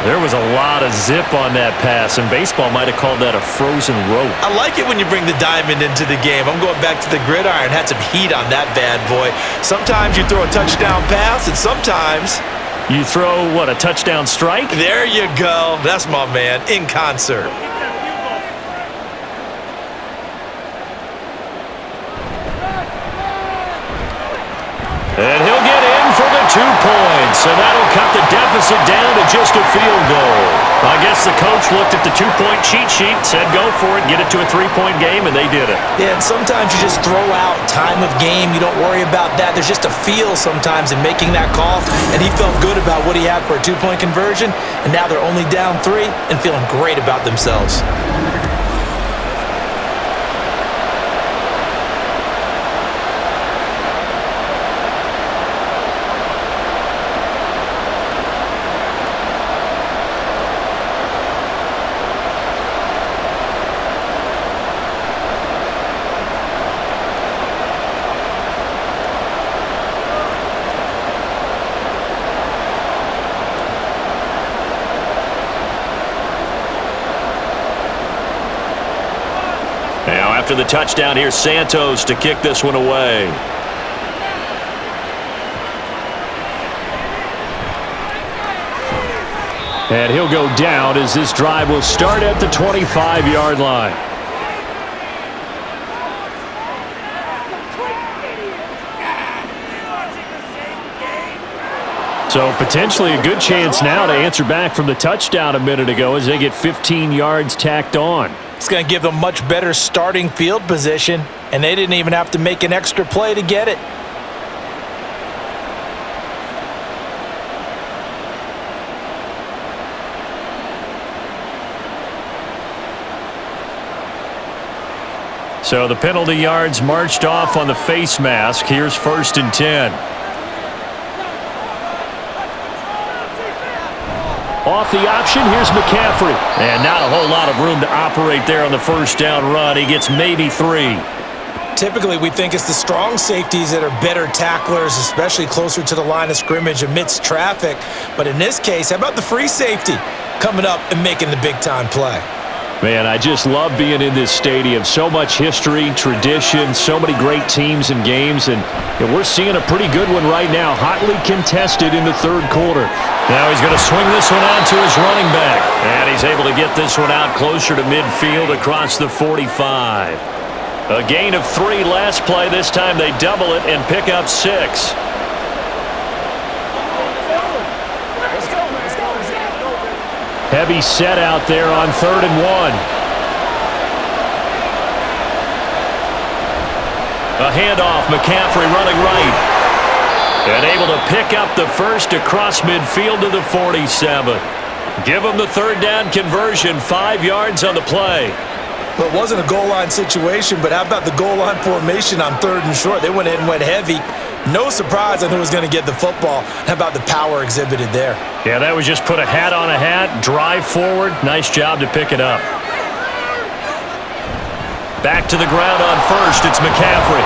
There was a lot of zip on that pass, and baseball might have called that a frozen rope. I like it when you bring the diamond into the game. I'm going back to the gridiron. Had some heat on that bad boy. Sometimes you throw a touchdown pass, and sometimes you throw, what, a touchdown strike? There you go. That's my man, in concert. And he'll get in for the 2 points, and that'll cut the deficit down to just a field goal. I guess guess the coach looked at the two-point cheat sheet, said go for it, get it to a three-point game, and they did it. Yeah, and sometimes you just throw out time of game. You don't worry about that. There's just a feel sometimes in making that call, and he felt good about what he had for a two-point conversion, and now they're only down 3 and feeling great about themselves. Now, after the touchdown, here's Santos to kick this one away. And he'll go down as this drive will start at the 25-yard line. So potentially a good chance now to answer back from the touchdown a minute ago as they get 15 yards tacked on. It's going to give them much better starting field position, and they didn't even have to make an extra play to get it. So the penalty yards marched off on the face mask. Here's 1st and 10. Off the option, here's McCaffrey. And not a whole lot of room to operate there on the first down run. He gets maybe 3. Typically, we think it's the strong safeties that are better tacklers, especially closer to the line of scrimmage amidst traffic. But in this case, how about the free safety coming up and making the big-time play? Man, I just love being in this stadium. So much history, tradition, so many great teams and games, and we're seeing a pretty good one right now, hotly contested in the third quarter. Now he's going to swing this one out to his running back, and he's able to get this one out closer to midfield across the 45. A gain of 3 last play. This time they double it and pick up 6. Heavy set out there on 3rd and 1. A handoff, McCaffrey running right. And able to pick up the first across midfield to the 47. Give him the third down conversion, 5 yards on the play. Well, it wasn't a goal line situation, but how about the goal line formation on 3rd and short? They went in and went heavy. No surprise on who was going to get the football. How about the power exhibited there? Yeah, that was just put a hat on a hat, drive forward. Nice job to pick it up. Back to the ground on 1st, it's McCaffrey.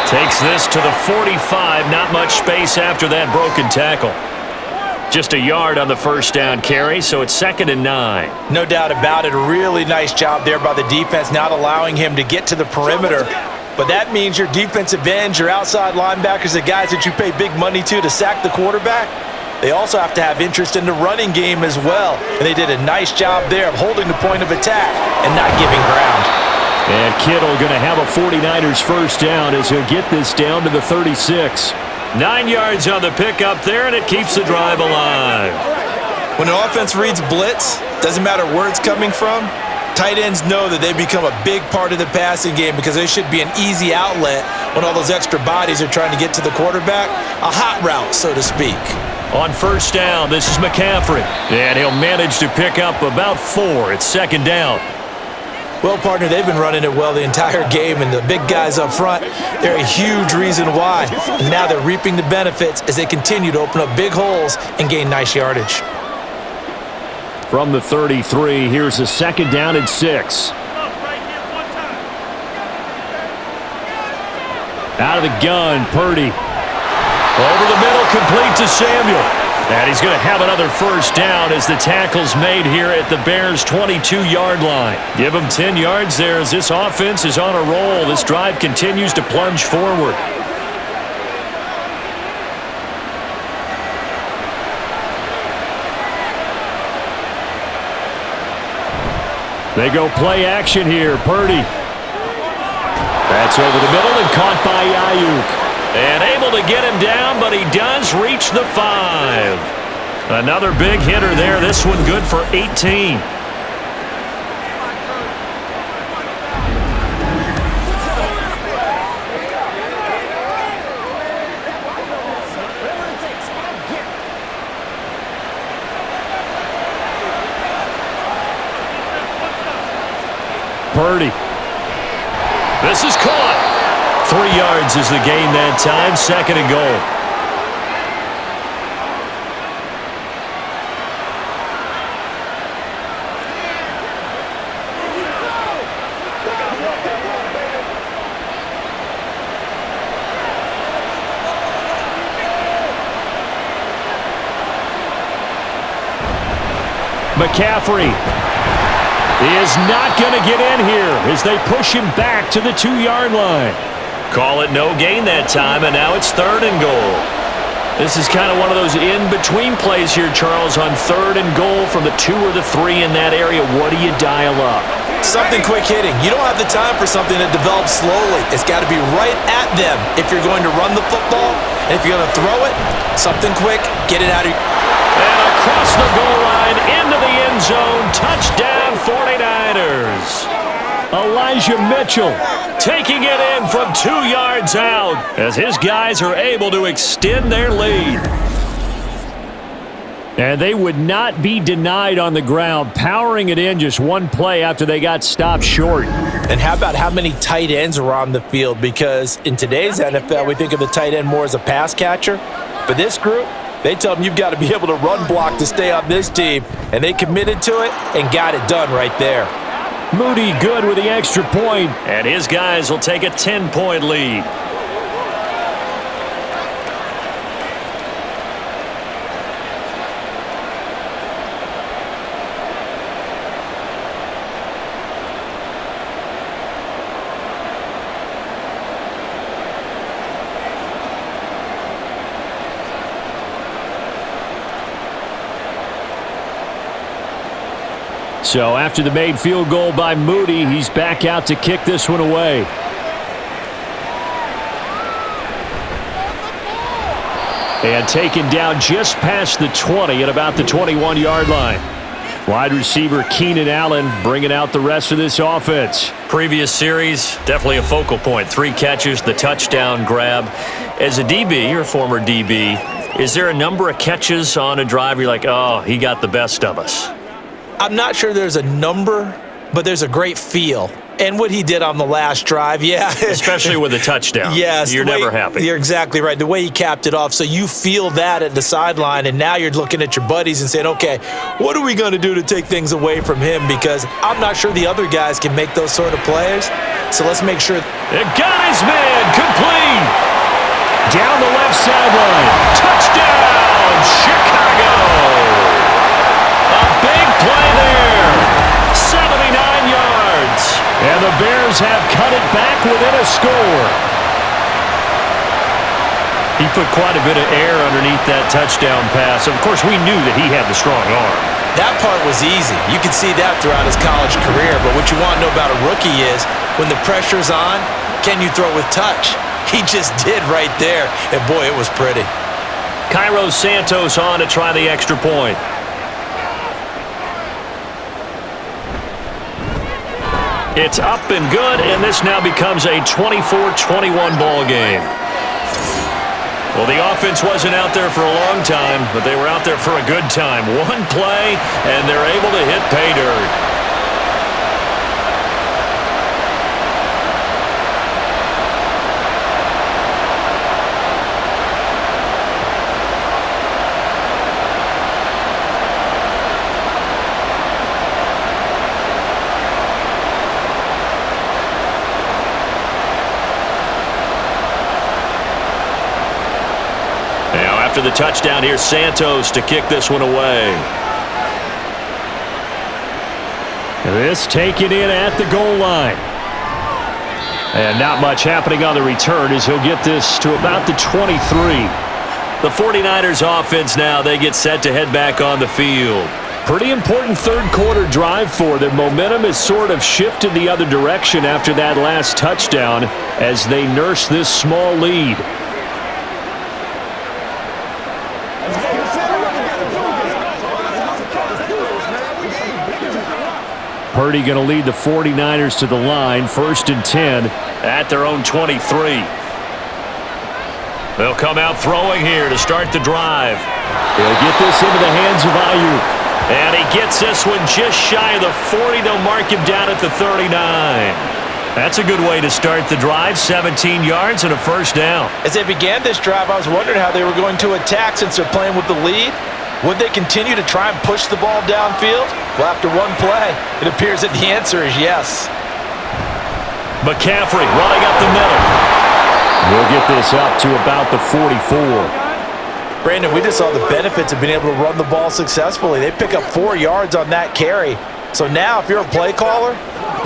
Takes this to the 45, not much space after that broken tackle. Just a yard on the first down carry, so it's 2nd and 9. No doubt about it. A really nice job there by the defense, not allowing him to get to the perimeter. But that means your defensive ends, your outside linebackers, the guys that you pay big money to sack the quarterback, they also have to have interest in the running game as well. And they did a nice job there of holding the point of attack and not giving ground. And Kittle going to have a 49ers first down as he'll get this down to the 36. 9 yards on the pickup there, and it keeps the drive alive. When an offense reads blitz, doesn't matter where it's coming from, tight ends know that they become a big part of the passing game because they should be an easy outlet when all those extra bodies are trying to get to the quarterback. A hot route, so to speak. On first down, this is McCaffrey. And he'll manage to pick up about 4. It's 2nd down. Well, partner, they've been running it well the entire game, and the big guys up front, they're a huge reason why. And now they're reaping the benefits as they continue to open up big holes and gain nice yardage. From the 33, here's a 2nd down and 6. Out of the gun, Purdy. Over the middle, complete to Samuel. And he's going to have another first down as the tackle's made here at the Bears' 22-yard line. Give him 10 yards there as this offense is on a roll. This drive continues to plunge forward. They go play action here. Purdy. That's over the middle and caught by Ayuk. And able to get him down, but he does reach the 5. Another big hitter there. This one good for 18. Purdy. This is caught. 3 yards is the gain that time. 2nd and goal. McCaffrey is not going to get in here as they push him back to the 2-yard line. Call it no gain that time, and now it's 3rd and goal. This is kind of one of those in-between plays here, Charles, on 3rd and goal from the 2 or the 3 in that area. What do you dial up? Something quick hitting. You don't have the time for something that develops slowly. It's got to be right at them if you're going to run the football. And if you're going to throw it, something quick, get it out of your... And across the goal line, into the end zone, touchdown 49ers. Elijah Mitchell taking it in from 2 yards out as his guys are able to extend their lead. And they would not be denied on the ground, powering it in just one play after they got stopped short. And how about how many tight ends are on the field? Because in today's NFL, we think of the tight end more as a pass catcher. But this group, they tell them you've got to be able to run block to stay on this team. And they committed to it and got it done right there. Moody good with the extra point, and his guys will take a 10-point lead. So after the made field goal by Moody, he's back out to kick this one away. And taken down just past the 20 at about the 21-yard line. Wide receiver Keenan Allen bringing out the rest of this offense. Previous series, definitely a focal point. 3 catches, the touchdown grab. As a DB, or a former DB, is there a number of catches on a drive you're like, oh, he got the best of us? I'm not sure there's a number, but there's a great feel. And what he did on the last drive, yeah. Especially with a touchdown. Yes. You're never happy. You're exactly right. The way he capped it off. So you feel that at the sideline, and now you're looking at your buddies and saying, okay, what are we going to do to take things away from him? Because I'm not sure the other guys can make those sort of plays. So let's make sure. It got his man complete. Down the left sideline. Touchdown, Chicago. A big play there. 79 yards. And the Bears have cut it back within a score. He put quite a bit of air underneath that touchdown pass. Of course, we knew that he had the strong arm. That part was easy. You can see that throughout his college career. But what you want to know about a rookie is when the pressure's on, can you throw with touch? He just did right there. And, boy, it was pretty. Cairo Santos on to try the extra point. It's up and good, and this now becomes a 24-21 ball game. Well, the offense wasn't out there for a long time, but they were out there for a good time. One play, and they're able to hit pay dirt. After the touchdown here, Santos to kick this one away. This taken in at the goal line. And not much happening on the return as he'll get this to about the 23. The 49ers offense now, they get set to head back on the field. Pretty important third quarter drive for them. Momentum has sort of shifted the other direction after that last touchdown as they nurse this small lead. Purdy going to lead the 49ers to the line, 1st and 10 at their own 23. They'll come out throwing here to start the drive. They'll get this into the hands of Ayuk. And he gets this one just shy of the 40. They'll mark him down at the 39. That's a good way to start the drive, 17 yards and a 1st down. As they began this drive, I was wondering how they were going to attack since they're playing with the lead. Would they continue to try and push the ball downfield? Well, after one play, it appears that the answer is yes. McCaffrey running up the middle. We'll get this up to about the 44. Brandon, we just saw the benefits of being able to run the ball successfully. They pick up 4 yards on that carry. So now if you're a play caller,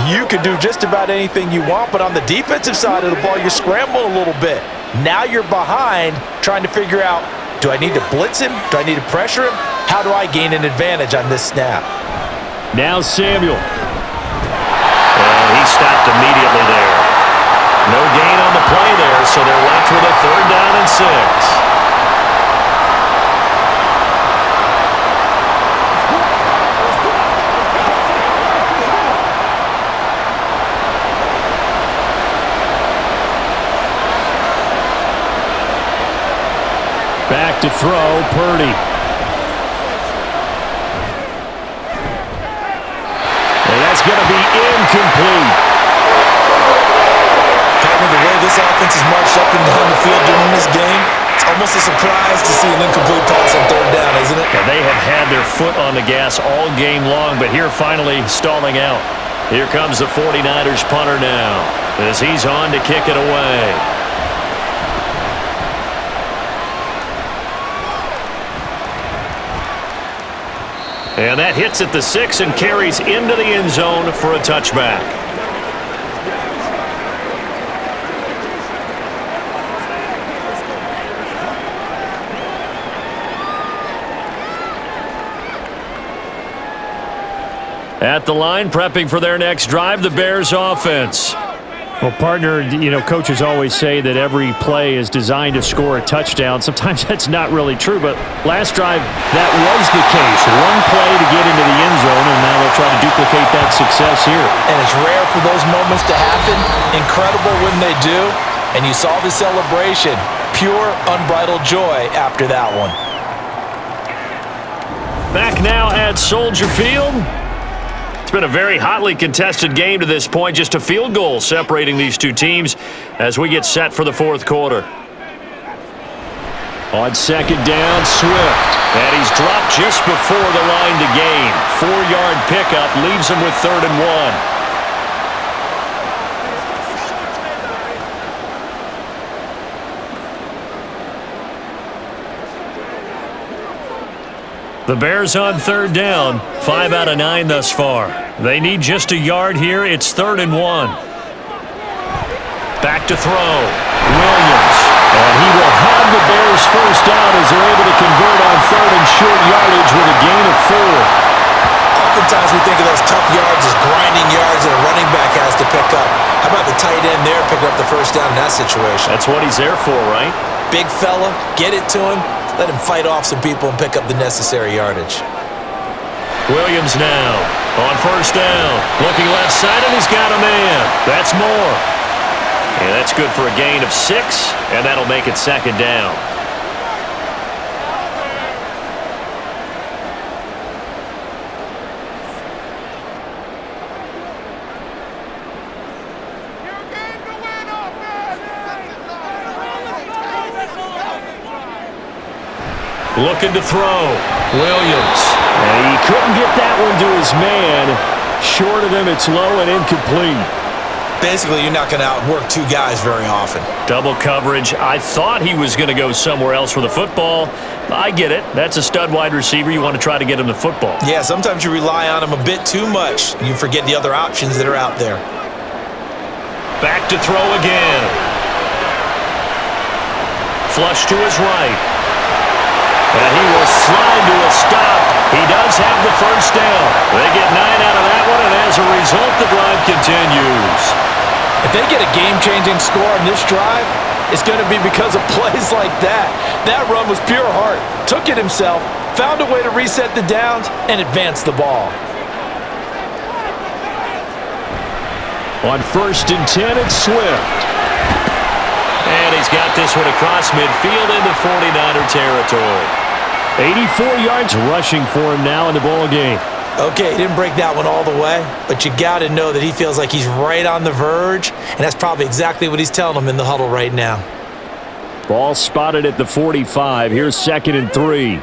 you can do just about anything you want. But on the defensive side of the ball, you scramble a little bit. Now you're behind trying to figure out, do I need to blitz him? Do I need to pressure him? How do I gain an advantage on this snap? Now Samuel. And he stopped immediately there. No gain on the play there, so they're left with a 3rd down and 6. Back to throw, Purdy. And that's going to be incomplete. Partner, the way this offense is marched up and down the field during this game, it's almost a surprise to see an incomplete pass on 3rd down, isn't it? And they have had their foot on the gas all game long, but here finally stalling out. Here comes the 49ers punter now as he's on to kick it away. And that hits at the 6 and carries into the end zone for a touchback. At the line, prepping for their next drive, the Bears offense. Well, partner, coaches always say that every play is designed to score a touchdown. Sometimes that's not really true, but last drive, that was the case. One play to get into the end zone, and now they'll try to duplicate that success here. And it's rare for those moments to happen. Incredible when they do. And you saw the celebration. Pure, unbridled joy after that one. Back now at Soldier Field. It's been a very hotly contested game to this point. Just a field goal separating these two teams as we get set for the 4th quarter. On 2nd down, Swift. And he's dropped just before the line to gain. 4-yard pickup leaves him with 3rd and 1. The Bears on 3rd down, 5 out of 9 thus far. They need just a yard here. It's 3rd and 1. Back to throw. Williams. And he will have the Bears 1st down as they're able to convert on 3rd and short yardage with a gain of 4. Oftentimes we think of those tough yards as grinding yards that a running back has to pick up. How about the tight end there picking up the 1st down in that situation? That's what he's there for, right? Big fella, get it to him. Let him fight off some people and pick up the necessary yardage. Williams now on 1st down. Looking left side, and he's got a man. That's more. And that's good for a gain of 6, and that'll make it 2nd down. Looking to throw. Williams. And he couldn't get that one to his man. Short of him, it's low and incomplete. Basically, you're not going to outwork 2 guys very often. Double coverage. I thought he was going to go somewhere else with the football. I get it. That's a stud wide receiver. You want to try to get him the football. Yeah, sometimes you rely on him a bit too much. You forget the other options that are out there. Back to throw again. Flush to his right. And he will slide to a stop. He does have the 1st down. They get 9 out of that one, and as a result, the drive continues. If they get a game-changing score on this drive, it's going to be because of plays like that. That run was pure heart. Took it himself, found a way to reset the downs, and advance the ball. On 1st and 10, it's Swift. And he's got this one across midfield into 49er territory. 84 yards rushing for him now in the ball game. Okay, he didn't break that one all the way, but you got to know that he feels like he's right on the verge, and that's probably exactly what he's telling them in the huddle right now. Ball spotted at the 45. Here's 2nd and 3.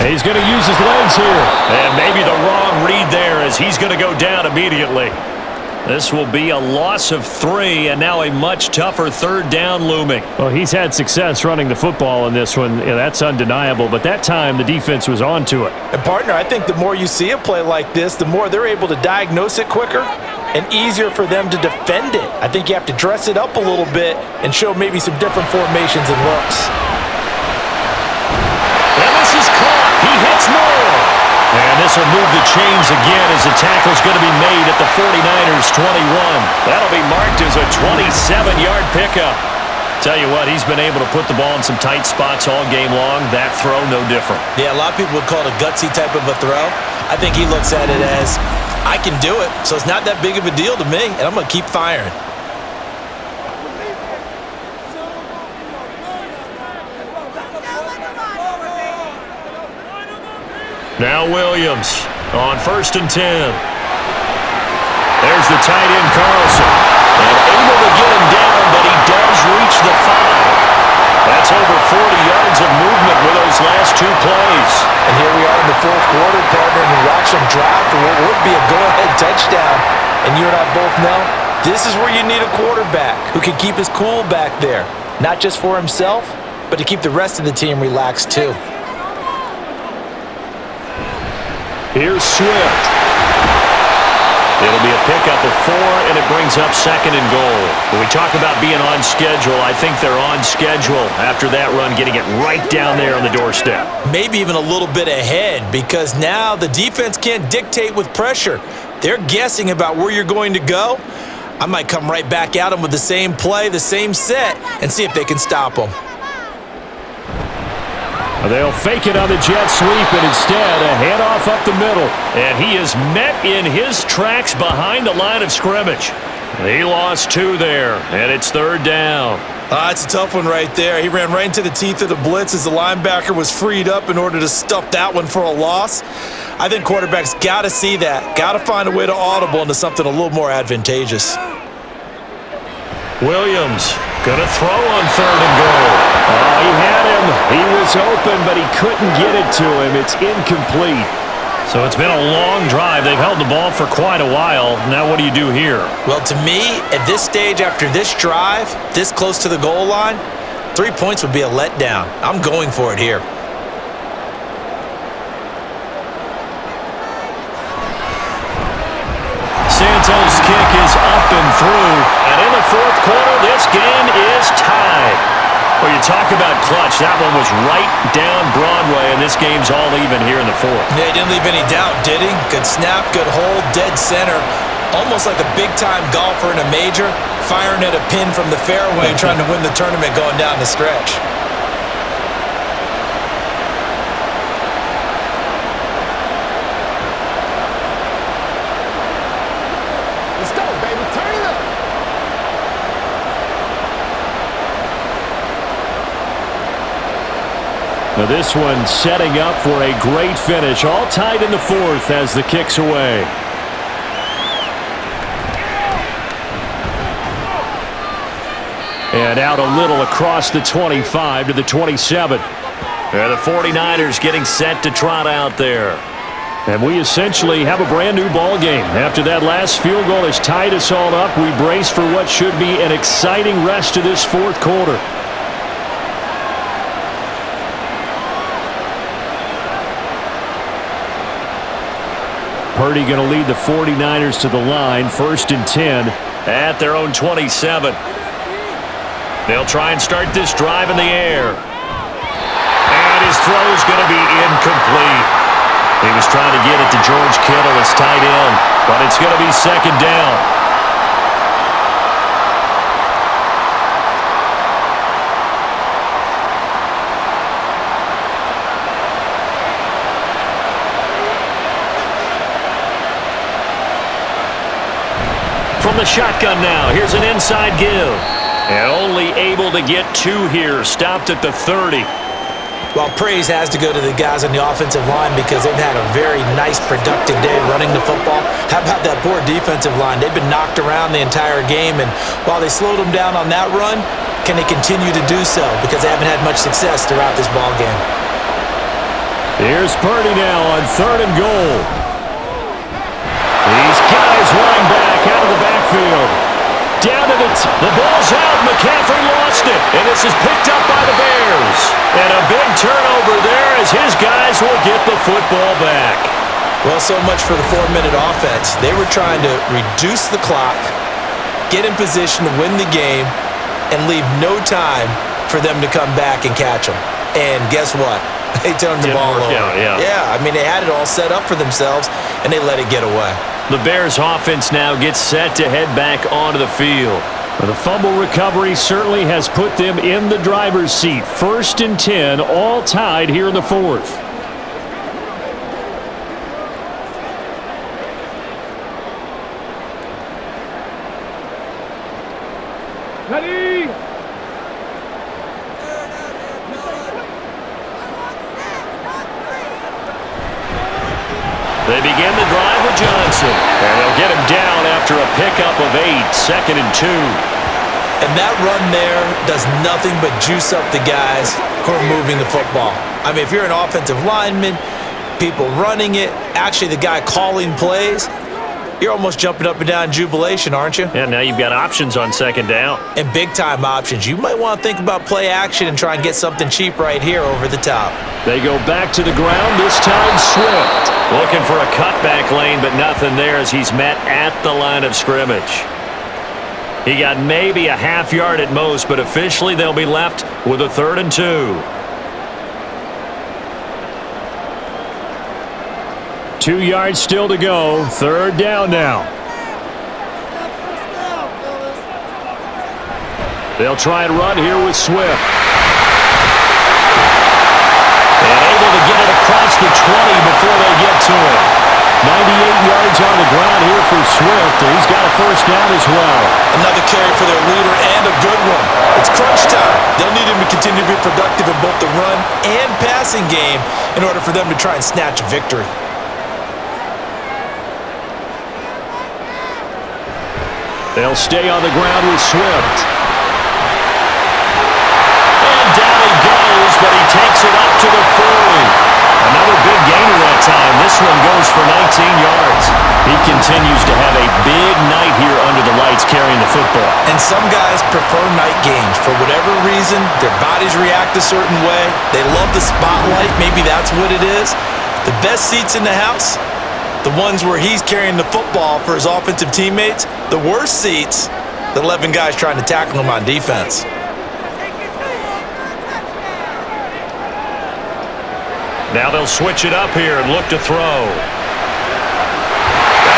And he's going to use his legs here. And maybe the wrong read there as he's going to go down immediately. This will be a loss of 3, and now a much tougher 3rd down looming. Well, he's had success running the football in this one. Yeah, that's undeniable, but that time the defense was onto it. And, partner, I think the more you see a play like this, the more they're able to diagnose it quicker and easier for them to defend it. I think you have to dress it up a little bit and show maybe some different formations and looks. And this is caught. He hits more. And this will move the chains again as the tackle's going to be made at the 49ers 21. That'll be marked as a 27-yard pickup. Tell you what, he's been able to put the ball in some tight spots all game long. That throw, no different. Yeah, a lot of people would call it a gutsy type of a throw. I think he looks at it as, I can do it, so it's not that big of a deal to me, and I'm going to keep firing. Now Williams on 1st and 10. There's the tight end Carlson. And able to get him down, but he does reach the 5. That's over 40 yards of movement with those last 2 plays. And here we are in the 4th quarter, partner, and we watch them drive for what would be a go-ahead touchdown. And you and I both know this is where you need a quarterback who can keep his cool back there. Not just for himself, but to keep the rest of the team relaxed too. Here's Swift. It'll be a pickup of 4, and it brings up 2nd and goal. When we talk about being on schedule, I think they're on schedule after that run, getting it right down there on the doorstep. Maybe even a little bit ahead, because now the defense can't dictate with pressure. They're guessing about where you're going to go. I might come right back at them with the same play, the same set, and see if they can stop them. They'll fake it on the jet sweep, and instead a handoff up the middle. And he is met in his tracks behind the line of scrimmage. He lost 2 there, and it's 3rd down. It's a tough one right there. He ran right into the teeth of the blitz as the linebacker was freed up in order to stuff that one for a loss. I think quarterbacks got to see that. Got to find a way to audible into something a little more advantageous. Williams gonna throw on 3rd and goal. Oh, he had him. He was open, but he couldn't get it to him. It's incomplete. So it's been a long drive. They've held the ball for quite a while. Now what do you do here? Well, to me, at this stage after this drive, this close to the goal line, 3 points would be a letdown. I'm going for it here. Santos' kick is up and through. And in the 4th quarter, this game is tied. Well, you talk about clutch. That one was right down Broadway, and this game's all even here in the 4th. Yeah, he didn't leave any doubt, did he? Good snap, good hold, dead center. Almost like a big-time golfer in a major, firing at a pin from the fairway, trying to win the tournament going down the stretch. Let's go, baby. Turn it up. Now this one setting up for a great finish. All tied in the 4th as the kick's away. And out a little across the 25 to the 27. The 49ers getting set to trot out there. And we essentially have a brand new ball game. After that last field goal has tied us all up, we brace for what should be an exciting rest of this 4th quarter. Purdy going to lead the 49ers to the line, 1st and 10. At their own 27. They'll try and start this drive in the air. And his throw's going to be incomplete. He was trying to get it to George Kittle as tight end, but it's going to be 2nd down. From the shotgun now, here's an inside give. And only able to get 2 here, stopped at the 30. Well, praise has to go to the guys on the offensive line because they've had a very nice, productive day running the football. How about that poor defensive line? They've been knocked around the entire game, and while they slowed them down on that run, can they continue to do so? Because they haven't had much success throughout this ball game. Here's Purdy now on 3rd and goal. These guys running back out of the backfield. Down to the ball's out. McCaffrey lost it. And this is picked up by the Bears. And a big turnover there as his guys will get the football back. Well, so much for the 4-minute offense. They were trying to reduce the clock, get in position to win the game, and leave no time for them to come back and catch them. And guess what? They turned the ball over. Yeah, I mean, they had it all set up for themselves, and they let it get away. The Bears offense now gets set to head back onto the field. The fumble recovery certainly has put them in the driver's seat. 1st and 10, all tied here in the 4th. Ready? They begin the drive with Johnson. And they'll get him down after a pickup of 8, 2nd and 2. And that run there does nothing but juice up the guys who are moving the football. I mean, if you're an offensive lineman, people running it, actually the guy calling plays, you're almost jumping up and down in jubilation, aren't you? Yeah, now you've got options on 2nd down. And big-time options. You might want to think about play action and try and get something cheap right here over the top. They go back to the ground, this time Swift. Looking for a cutback lane, but nothing there as he's met at the line of scrimmage. He got maybe a half yard at most, but officially they'll be left with a 3rd and 2. 2 yards still to go. 3rd down now. They'll try and run here with Swift. And able to get it across the 20 before they get to it. 98 yards on the ground here for Swift. He's got a 1st down as well. Another carry for their leader and a good one. It's crunch time. They'll need him to continue to be productive in both the run and passing game in order for them to try and snatch a victory. They'll stay on the ground with Swift. And down he goes, but he takes it up to the 40. Another big gainer that time. This one goes for 19 yards. He continues to have a big night here under the lights carrying the football. And some guys prefer night games. For whatever reason, their bodies react a certain way. They love the spotlight. Maybe that's what it is. The best seats in the house, the ones where he's carrying the football for his offensive teammates. The worst seats, the 11 guys trying to tackle him on defense. Now they'll switch it up here and look to throw. Got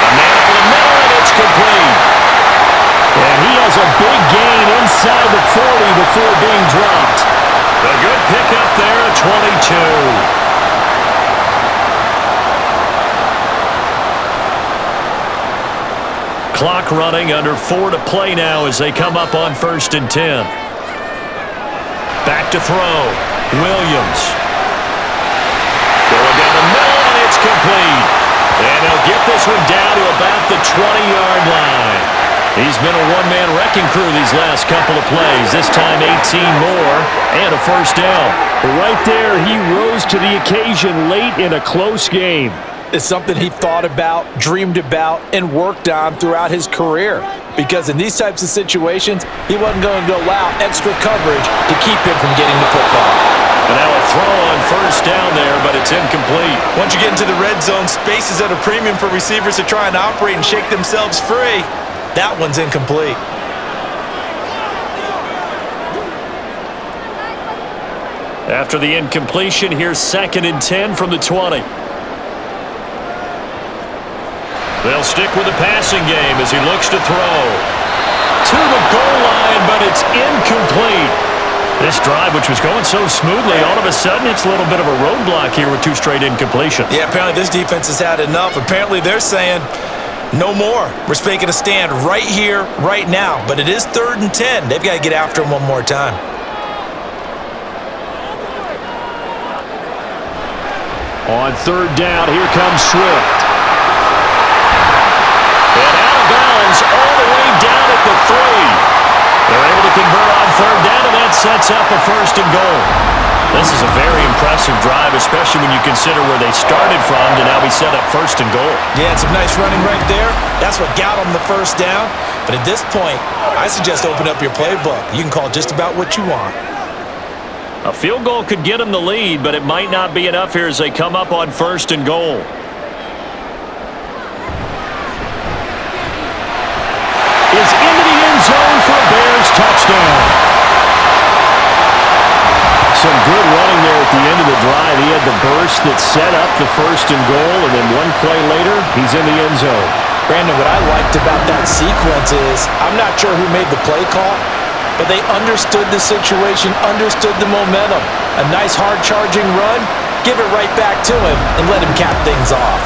a man up in the middle, and it's complete. And he has a big gain inside the 40 before being dropped. A good pickup there at 22. Clock running, under 4 to play now as they come up on 1st and 10. Back to throw. Williams. Going down the middle, and it's complete. And they'll get this one down to about the 20-yard line. He's been a one-man wrecking crew these last couple of plays. This time 18 more and a 1st down. Right there, he rose to the occasion late in a close game. It's something he thought about, dreamed about, and worked on throughout his career. Because in these types of situations, he wasn't going to allow extra coverage to keep him from getting the football. And now a throw on 1st down there, but it's incomplete. Once you get into the red zone, space is at a premium for receivers to try and operate and shake themselves free. That one's incomplete. After the incompletion, here's 2nd and 10 from the 20. They'll stick with the passing game as he looks to throw. To the goal line, but it's incomplete. This drive, which was going so smoothly, all of a sudden it's a little bit of a roadblock here with 2 straight incompletions. Yeah, apparently this defense has had enough. Apparently they're saying, No more. We're making a stand right here, right now. But it is 3rd and 10. They've got to get after him one more time. On 3rd down, here comes Swift. And out of bounds all the way down at the 3. They're able to convert on 3rd down, and that sets up a 1st and goal. This is a very impressive drive, especially when you consider where they started from to now be set up 1st and goal. Yeah, it's some nice running right there. That's what got them the 1st down. But at this point, I suggest open up your playbook. You can call just about what you want. A field goal could get them the lead, but it might not be enough here as they come up on 1st and goal. Is into the end zone for a Bears touchdown. Some good running there at the end of the drive. He had the burst that set up the 1st and goal, and then one play later, he's in the end zone. Brandon, what I liked about that sequence is I'm not sure who made the play call, but they understood the situation, understood the momentum. A nice hard-charging run, give it right back to him, and let him cap things off.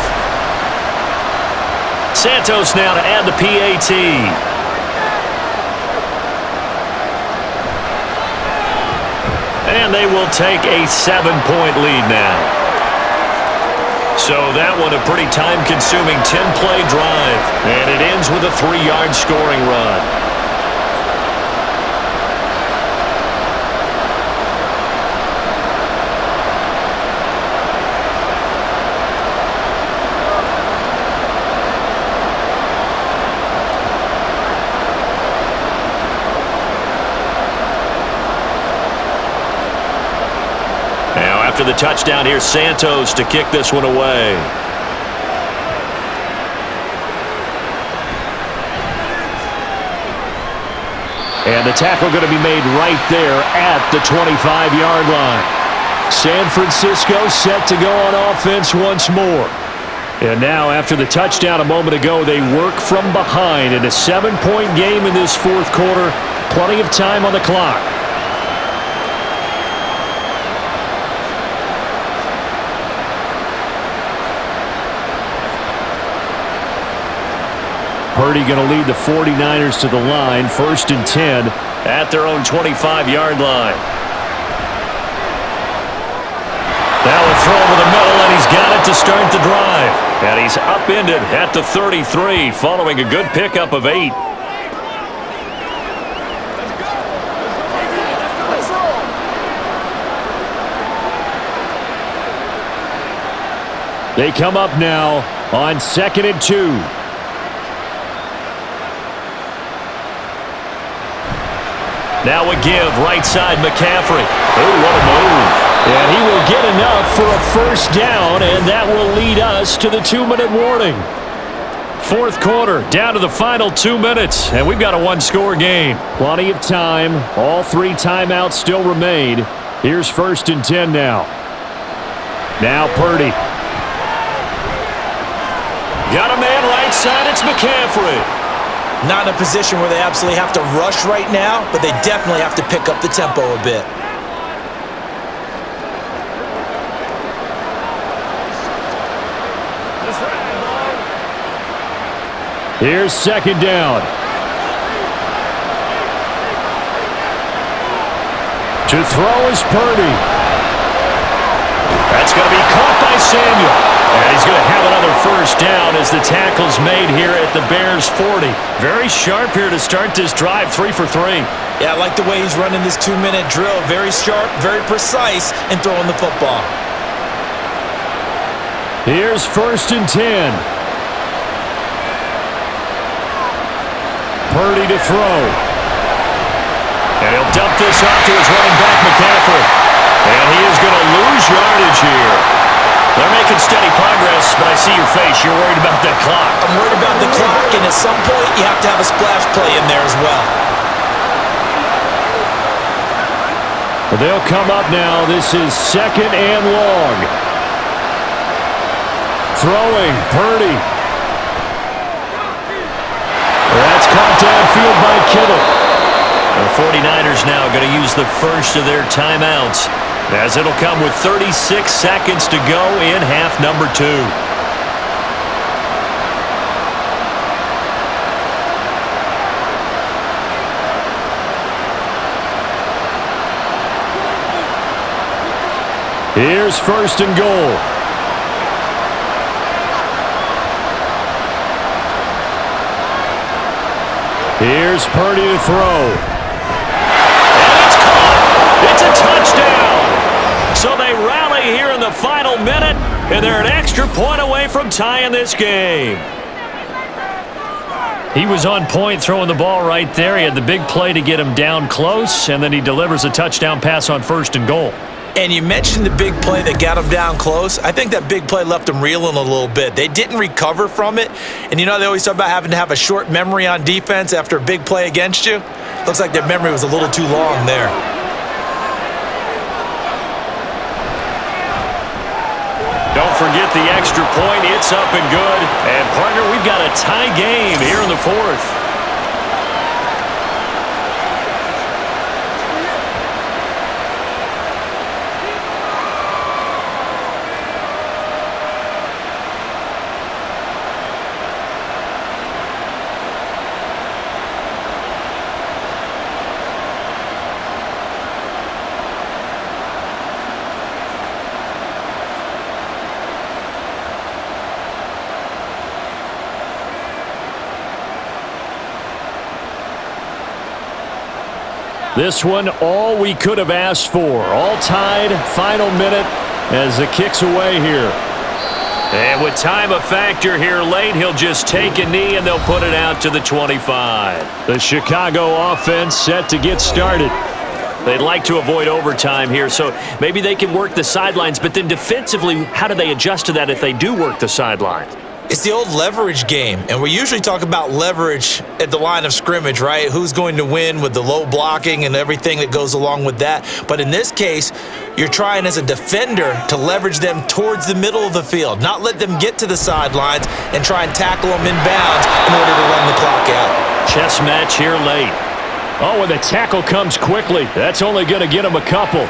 Santos now to add the PAT. And they will take a 7-point lead now. So that one a pretty time-consuming 10-play drive. And it ends with a 3-yard scoring run. After the touchdown, here's Santos to kick this one away. And the tackle going to be made right there at the 25-yard line. San Francisco set to go on offense once more. And now, after the touchdown a moment ago, they work from behind in a 7-point game in this 4th quarter. Plenty of time on the clock. Purdy going to lead the 49ers to the line, 1st and 10 at their own 25-yard line. Now a throw over the middle, and he's got it to start the drive. And he's upended at the 33, following a good pickup of 8. They come up now on 2nd and 2. Now a give, right side, McCaffrey. Oh, what a move. And he will get enough for a 1st down, and that will lead us to the 2-minute warning. 4th quarter, down to the final 2 minutes, and we've got a 1-score game. Plenty of time. All 3 timeouts still remain. Here's 1st and 10 now. Now Purdy. Got a man right side, it's McCaffrey. Not in a position where they absolutely have to rush right now, but they definitely have to pick up the tempo a bit. Here's 2nd down. To throw is Purdy. That's going to be caught by Samuel. And he's going to have another 1st down as the tackle's made here at the Bears 40. Very sharp here to start this drive, 3 for 3. Yeah, I like the way he's running this 2-minute drill. Very sharp, very precise in throwing the football. Here's 1st and 10. Purdy to throw. And he'll dump this off to his running back, McCaffrey. And he is going to lose yardage here. They're making steady progress, but I see your face. You're worried about that clock. I'm worried about the clock, and at some point, you have to have a splash play in there as well. They'll come up now. This is 2nd and long. Throwing, Purdy. That's caught downfield by Kittle. The 49ers now going to use the first of their timeouts, as it'll come with 36 seconds to go in half number 2. Here's first and goal. Here's Purdy to throw. And it's caught. It's a touchdown. So they rally here in the final minute, and they're an extra point away from tying this game. He was on point throwing the ball right there. He had the big play to get him down close, and then he delivers a touchdown pass on first and goal. And you mentioned the big play that got him down close. I think that big play left him reeling a little bit. They didn't recover from it. And you know they always talk about having to have a short memory on defense after a big play against you? Looks like their memory was a little too long there. Don't forget the extra point. It's up and good. And, partner, we've got a tie game here in the fourth. This one, all we could have asked for. All tied, final minute as it kicks away here. And with time a factor here late, he'll just take a knee and they'll put it out to the 25. The Chicago offense set to get started. They'd like to avoid overtime here, so maybe they can work the sidelines, but then defensively, how do they adjust to that if they do work the sidelines? It's the old leverage game, and we usually talk about leverage at the line of scrimmage, right? Who's going to win with the low blocking and everything that goes along with that. But in this case, you're trying as a defender to leverage them towards the middle of the field, not let them get to the sidelines and try and tackle them inbounds in order to run the clock out. Chess match here late. Oh, and the tackle comes quickly. That's only going to get him a couple.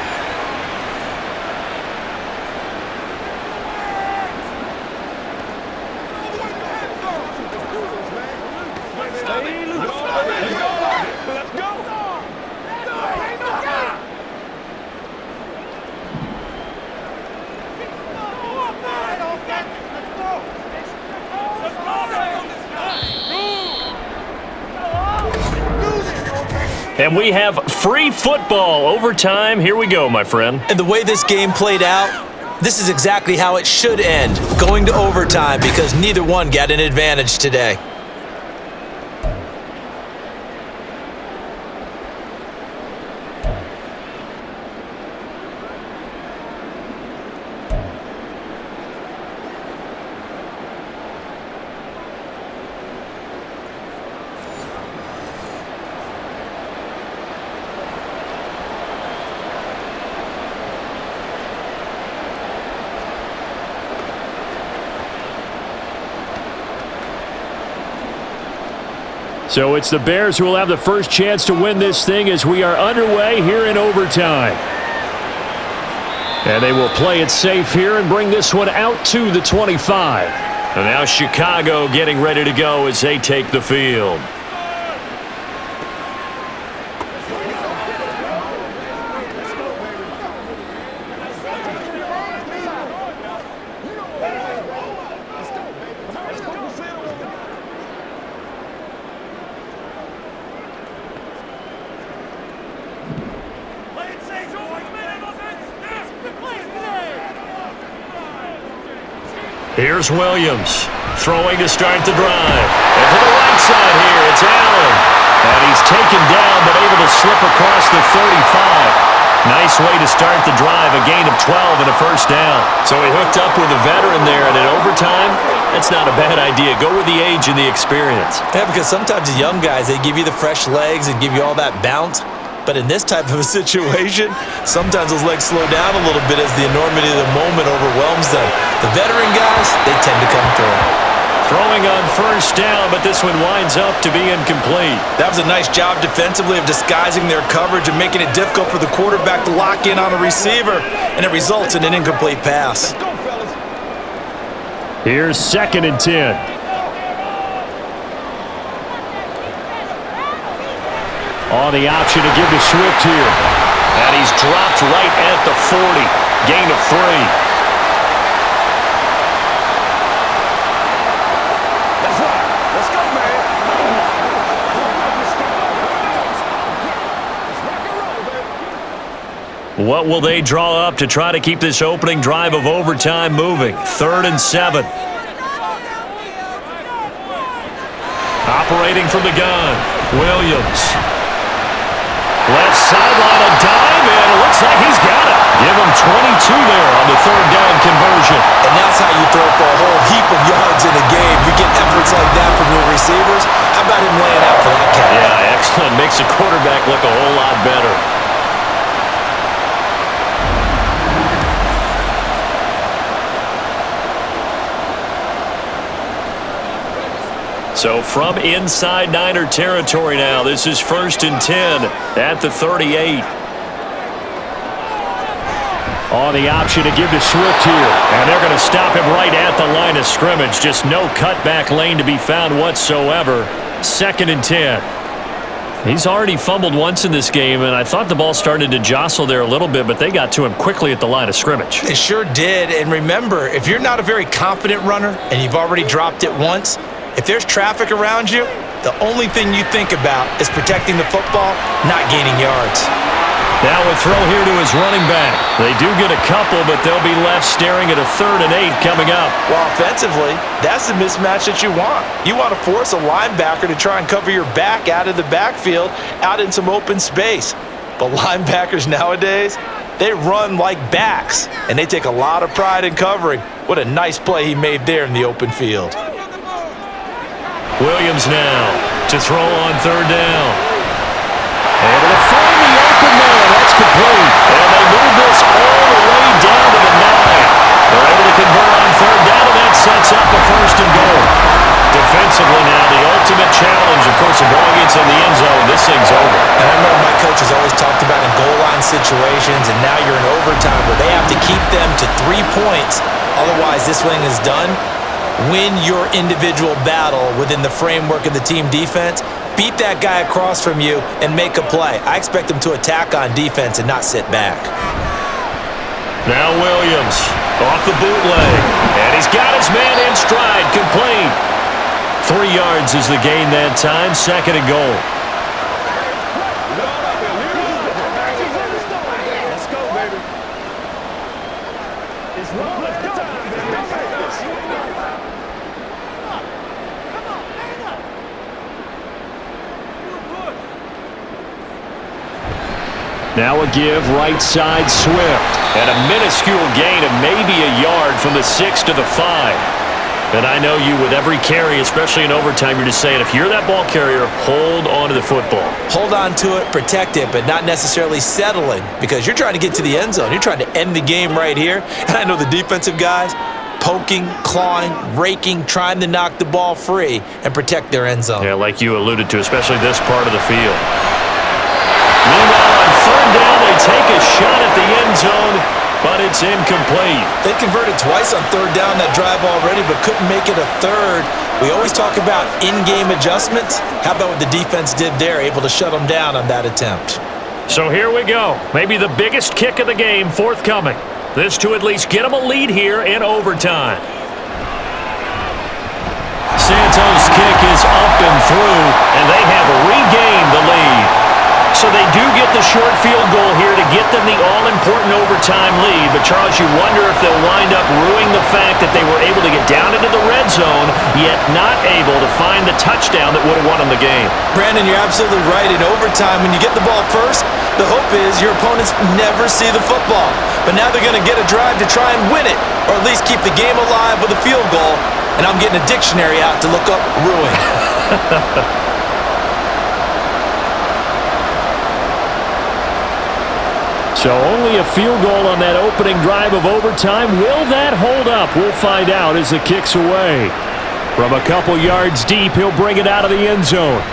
And we have free football overtime. Here we go, my friend. And the way this game played out, this is exactly how it should end, going to overtime, because neither one got an advantage today. So it's the Bears who will have the first chance to win this thing as we are underway here in overtime. And they will play it safe here and bring this one out to the 25. And now Chicago getting ready to go as they take the field. Here's Williams, throwing to start the drive. And to the right side here, it's Allen. And he's taken down, but able to slip across the 35. Nice way to start the drive, a gain of 12 and a first down. So he hooked up with a veteran there, and in overtime, that's not a bad idea. Go with the age and the experience. Yeah, because sometimes the young guys, they give you the fresh legs and give you all that bounce. But in this type of a situation, sometimes those legs slow down a little bit as the enormity of the moment overwhelms them. The veteran guys, they tend to come through. Throwing on first down, but this one winds up to be incomplete. That was a nice job defensively of disguising their coverage and making it difficult for the quarterback to lock in on a receiver, and it results in an incomplete pass. Here's 2nd and 10. On the option to give to Swift here. And he's dropped right at the 40. Gain of 3. What will they draw up to try to keep this opening drive of overtime moving? 3rd and 7. Operating from the gun, Williams. Left sideline, a dive, and it looks like he's got it. Give him 22 there on the 3rd down conversion. And that's how you throw for a whole heap of yards in a game. You get efforts like that from your receivers. How about him laying out for that catch? Yeah, excellent. Makes the quarterback look a whole lot better. So from inside Niner territory now, this is 1st and 10 at the 38. On the option to give to Swift here. And they're going to stop him right at the line of scrimmage. Just no cutback lane to be found whatsoever. 2nd and 10. He's already fumbled once in this game, and I thought the ball started to jostle there a little bit, but they got to him quickly at the line of scrimmage. It sure did. And remember, if you're not a very confident runner and you've already dropped it once, if there's traffic around you, the only thing you think about is protecting the football, not gaining yards. Now a throw here to his running back. They do get a couple, but they'll be left staring at a 3rd and 8 coming up. Well, offensively, that's the mismatch that you want. You want to force a linebacker to try and cover your back out of the backfield, out in some open space. But linebackers nowadays, they run like backs, and they take a lot of pride in covering. What a nice play he made there in the open field. Williams now to throw on 3rd down. Able to find the open man. That's complete. And they move this all the way down to the 9. They're able to convert on 3rd down, and that sets up a 1st and goal. Defensively now, the ultimate challenge, of course, if ball gets in the end zone, this thing's over. And I remember my coach has always talked about in goal line situations, and now you're in overtime where they have to keep them to 3 points. Otherwise, this thing is done. Win your individual battle within the framework of the team defense. Beat that guy across from you and make a play. I expect him to attack on defense and not sit back. Now Williams off the bootleg. And he's got his man in stride, complete. 3 yards is the gain that time, 2nd and goal. Now a give right side Swift. And a minuscule gain of maybe a yard from the 6 to the 5. And I know you with every carry, especially in overtime, you're just saying if you're that ball carrier, hold on to the football. Hold on to it, protect it, but not necessarily settling because you're trying to get to the end zone. You're trying to end the game right here. And I know the defensive guys poking, clawing, raking, trying to knock the ball free and protect their end zone. Yeah, like you alluded to, especially this part of the field. Meanwhile, on 3rd down, they take a shot at the end zone, but it's incomplete. They converted twice on 3rd down that drive already, but couldn't make it a 3rd. We always talk about in-game adjustments. How about what the defense did there, able to shut them down on that attempt? So here we go. Maybe the biggest kick of the game forthcoming. This to at least get them a lead here in overtime. Santos' kick is up and through, and they have regained the lead. So they do get the short field goal here to get them the all-important overtime lead. But, Charles, you wonder if they'll wind up ruining the fact that they were able to get down into the red zone, yet not able to find the touchdown that would have won them the game. Brandon, you're absolutely right. In overtime, when you get the ball first, the hope is your opponents never see the football. But now they're going to get a drive to try and win it, or at least keep the game alive with a field goal. And I'm getting a dictionary out to look up ruin. So only a field goal on that opening drive of overtime. Will that hold up? We'll find out as the kick's away. From a couple yards deep, he'll bring it out of the end zone.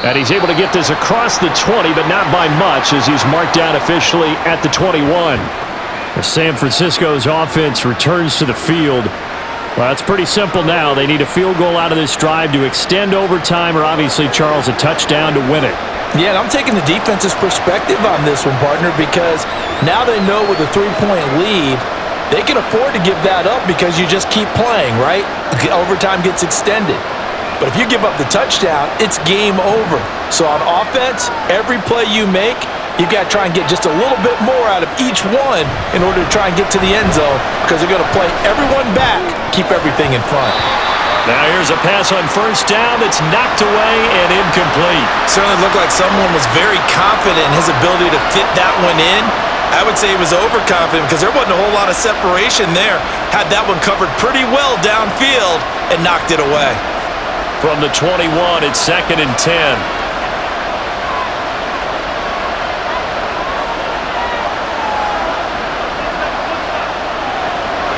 And he's able to get this across the 20, but not by much as he's marked down officially at the 21. As San Francisco's offense returns to the field, well, it's pretty simple now. They need a field goal out of this drive to extend overtime or obviously, Charles, a touchdown to win it. Yeah, and I'm taking the defense's perspective on this one, partner, because now they know with a 3-point lead, they can afford to give that up because you just keep playing, right? Overtime gets extended. But if you give up the touchdown, it's game over. So on offense, every play you make, you've got to try and get just a little bit more out of each one in order to try and get to the end zone because they're going to play everyone back, keep everything in front. Now here's a pass on first down that's knocked away and incomplete. Certainly looked like someone was very confident in his ability to fit that one in. I would say he was overconfident because there wasn't a whole lot of separation there. Had that one covered pretty well downfield and knocked it away. From the 21, it's 2nd and 10.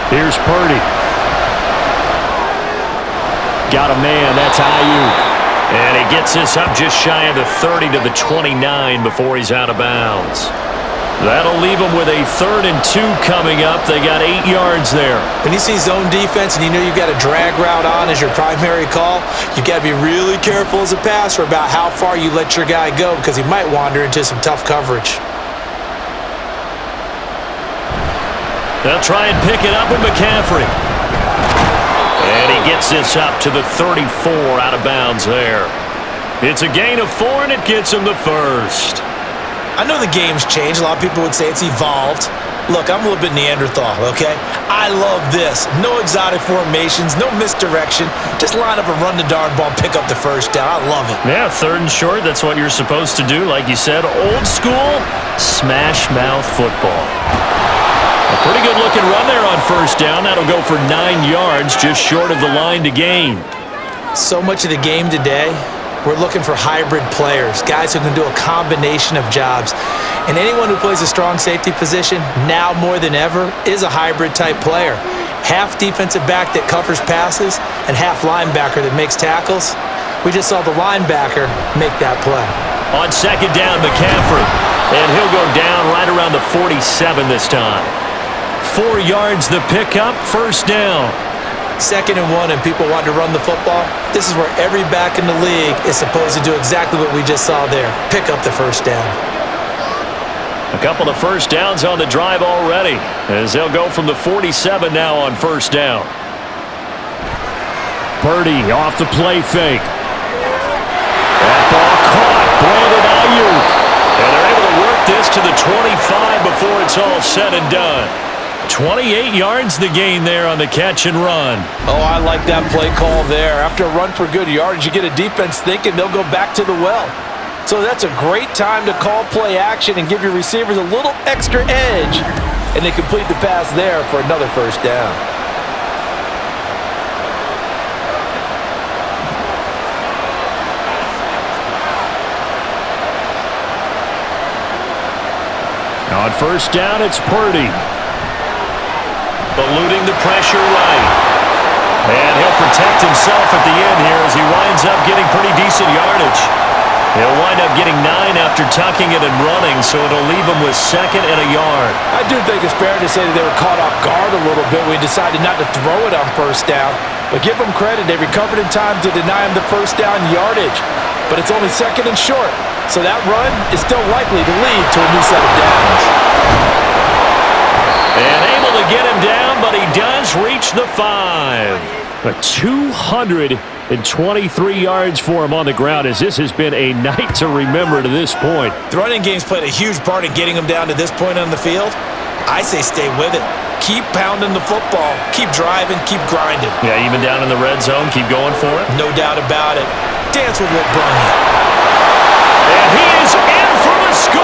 Here's Purdy. Got a man, that's Ayuk. And he gets this up just shy of the 30 to the 29 before he's out of bounds. That'll leave them with a 3rd and 2 coming up. They got 8 yards there. When you see zone defense and you know you've got a drag route on as your primary call, you've got to be really careful as a passer about how far you let your guy go because he might wander into some tough coverage. They'll try and pick it up with McCaffrey. And he gets this up to the 34 out of bounds there. It's a gain of 4, and it gets him the first. I know the game's changed. A lot of people would say it's evolved. Look, I'm a little bit Neanderthal, okay? I love this. No exotic formations, no misdirection. Just line up and run the darn ball and pick up the first down. I love it. Yeah, 3rd and short, that's what you're supposed to do. Like you said, old school, smash mouth football. A pretty good looking run there on first down. That'll go for 9 yards, just short of the line to gain. So much of the game today, we're looking for hybrid players, guys who can do a combination of jobs. And anyone who plays a strong safety position, now more than ever, is a hybrid type player. Half defensive back that covers passes and half linebacker that makes tackles. We just saw the linebacker make that play. On 2nd down, McCaffrey. And he'll go down right around the 47 this time. 4 yards the pickup, first down. 2nd and 1 and people want to run the football. This is where every back in the league is supposed to do exactly what we just saw there. Pick up the first down. A couple of first downs on the drive already as they'll go from the 47 now on first down. Purdy off the play fake. That ball caught. Brandon Ayuk. And they're able to work this to the 25 before it's all said and done. 28 yards the gain there on the catch and run. Oh, I like that play call there. After a run for good yards, you get a defense thinking they'll go back to the well. So that's a great time to call play action and give your receivers a little extra edge. And they complete the pass there for another first down. On first down, it's Purdy. Eluding the pressure right. And he'll protect himself at the end here as he winds up getting pretty decent yardage. He'll wind up getting 9 after tucking it and running, so it'll leave him with 2nd and a yard. I do think it's fair to say that they were caught off guard a little bit when we decided not to throw it on first down. But give them credit, they recovered in time to deny him the first down yardage. But it's only 2nd and short, so that run is still likely to lead to a new set of downs. And able to get him down, but he does reach the 5. 223 yards for him on the ground as this has been a night to remember to this point. The running game's played a huge part in getting him down to this point on the field. I say stay with it. Keep pounding the football. Keep driving. Keep grinding. Yeah, even down in the red zone, keep going for it. No doubt about it. Dance with what brung you. And he is in for the score!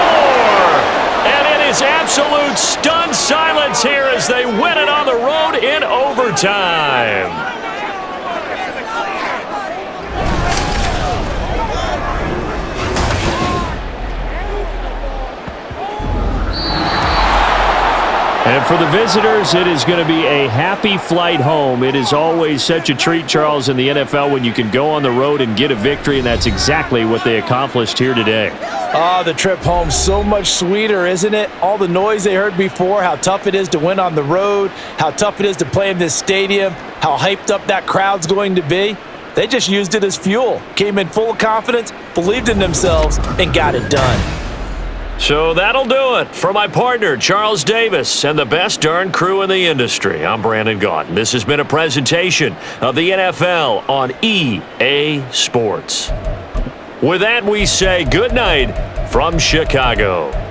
And it is absolute stunned silence here as they win it on the road in overtime. And for the visitors, it is going to be a happy flight home. It is always such a treat, Charles, in the NFL when you can go on the road and get a victory, and that's exactly what they accomplished here today. Oh, the trip home, so much sweeter, isn't it? All the noise they heard before, how tough it is to win on the road, how tough it is to play in this stadium, how hyped up that crowd's going to be. They just used it as fuel, came in full of confidence, believed in themselves, and got it done. So that'll do it. For my partner, Charles Davis, and the best darn crew in the industry, I'm Brandon Gaudin. This has been a presentation of the NFL on EA Sports. With that, we say good night from Chicago.